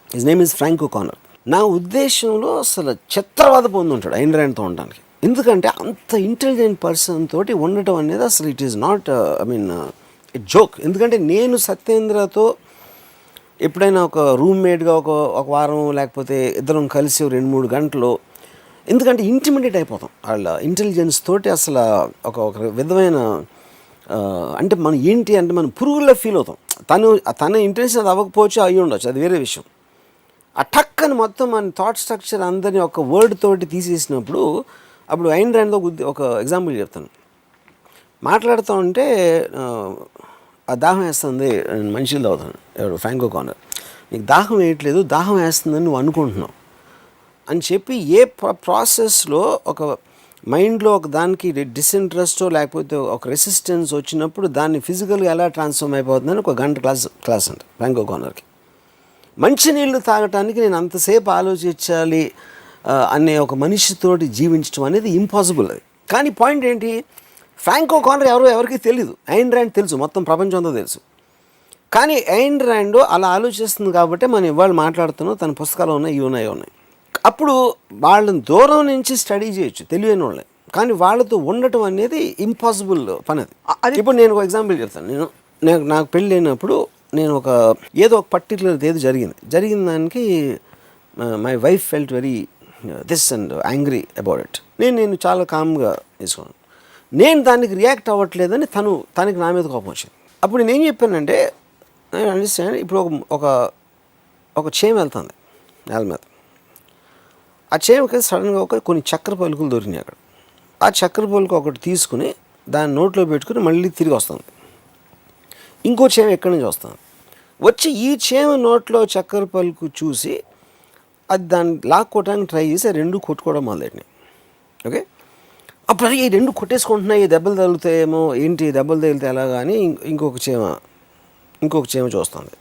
his name is Frank O'Connor, నా ఉద్దేశంలో అసలు చిత్రవాద పొంది ఉంటాడు ఎయిన్ ర్యాండ్తో ఉండడానికి. ఎందుకంటే అంత ఇంటెలిజెంట్ పర్సన్ తోటి ఉండటం అనేది అసలు it is not it joke. ఎందుకంటే నేను సత్యేంద్రతో ఎప్పుడైనా ఒక రూమ్మేట్గా ఒక వారం లేకపోతే ఇద్దరం కలిసి 2-3 గంటలు, ఎందుకంటే ఇంటిమిడేట్ అయిపోతాం వాళ్ళ ఇంటెలిజెన్స్ తోటి. అసలు ఒక విధమైన అంటే మనం ఏంటి అంటే మనం పురుగుల్లో ఫీల్ అవుతాం. తన ఇంటెన్షన్ అది అవ్వకపోవచ్చు, అయ్యి ఉండొచ్చు, అది వేరే విషయం. ఆ టక్కని మొత్తం మన థాట్ స్ట్రక్చర్ అందరినీ ఒక వర్డ్ తోటి తీసేసినప్పుడు, అప్పుడు ఐన్ ర్యాండ్తో ఒక ఎగ్జాంపుల్ చెప్తాను. మాట్లాడుతూ ఉంటే ఆ దాహం వేస్తుంది, నేను మనుషులు తాగుతాను, ఎవరు ఫ్రాంక్ ఓకానర్, నీకు దాహం వేయట్లేదు, దాహం వేస్తుందని నువ్వు అనుకుంటున్నావు అని చెప్పి ఏ ప్రాసెస్లో ఒక మైండ్లో ఒక దానికి డిస్ఇంట్రెస్టో లేకపోతే ఒక రెసిస్టెన్స్ వచ్చినప్పుడు దాన్ని ఫిజికల్గా ఎలా ట్రాన్స్ఫార్మ్ అయిపోతుందని ఒక గంట క్లాస్ అంట ఫ్రాంక్ ఓకానర్కి. మంచినీళ్ళు తాగటానికి నేను అంతసేపు ఆలోచించాలి అనే ఒక మనిషితోటి జీవించడం అనేది ఇంపాసిబుల్. అది కానీ పాయింట్ ఏంటి, ఫ్రాంక్ ఓకానర్ ఎవరికి తెలియదు, ఐన్ ర్యాండ్ తెలుసు, మొత్తం ప్రపంచంతో తెలుసు. కానీ ఐన్ ర్యాండ్ అలా ఆలోచిస్తుంది కాబట్టి మనం ఇవాళ మాట్లాడుతున్నాం, తన పుస్తకాలు ఉన్నాయి, ఇవి ఉన్నాయి. అప్పుడు వాళ్ళని దూరం నుంచి స్టడీ చేయొచ్చు తెలియని వాళ్ళే, కానీ వాళ్ళతో ఉండటం అనేది ఇంపాసిబుల్ పని. అది ఇప్పుడు నేను ఒక ఎగ్జాంపుల్ చెప్తాను. నాకు పెళ్ళి అయినప్పుడు నేను ఏదో ఒక పర్టికులర్ ఏదో జరిగిన దానికి my wife felt very this and angry about it. నేను చాలా కామ్గా తీసుకున్నాను. నేను దానికి రియాక్ట్ అవ్వట్లేదని తనకి నా మీద కోపం వచ్చింది. అప్పుడు నేను ఏం చెప్పానంటే, నేను అండర్స్టాండ్, ఇప్పుడు ఒక చేమ వెళ్తుంది నేల మీద, ఆ చేమకి సడన్గా కొన్ని చక్కెర పలుకులు దొరికినాయి అక్కడ. ఆ చక్కెర పలుకు ఒకటి తీసుకుని దాన్ని నోట్లో పెట్టుకుని మళ్ళీ తిరిగి వస్తుంది. ఇంకో చేమ ఎక్కడి నుంచి వచ్చి ఈ చేమ నోట్లో చక్కెర పలుకు చూసి అది దాన్ని లాక్కోవడానికి ట్రై చేసి ఆ రెండు కొట్టుకోవడం మొదలెట్టినాయి. ఓకే, అప్పుడు ఈ రెండు కొట్టేసుకుంటున్నాయి, దెబ్బలు తగులుతాయేమో, ఏంటి దెబ్బలు తగిలితే ఎలాగా అని ఇంకొక చేమ చూస్తుంది.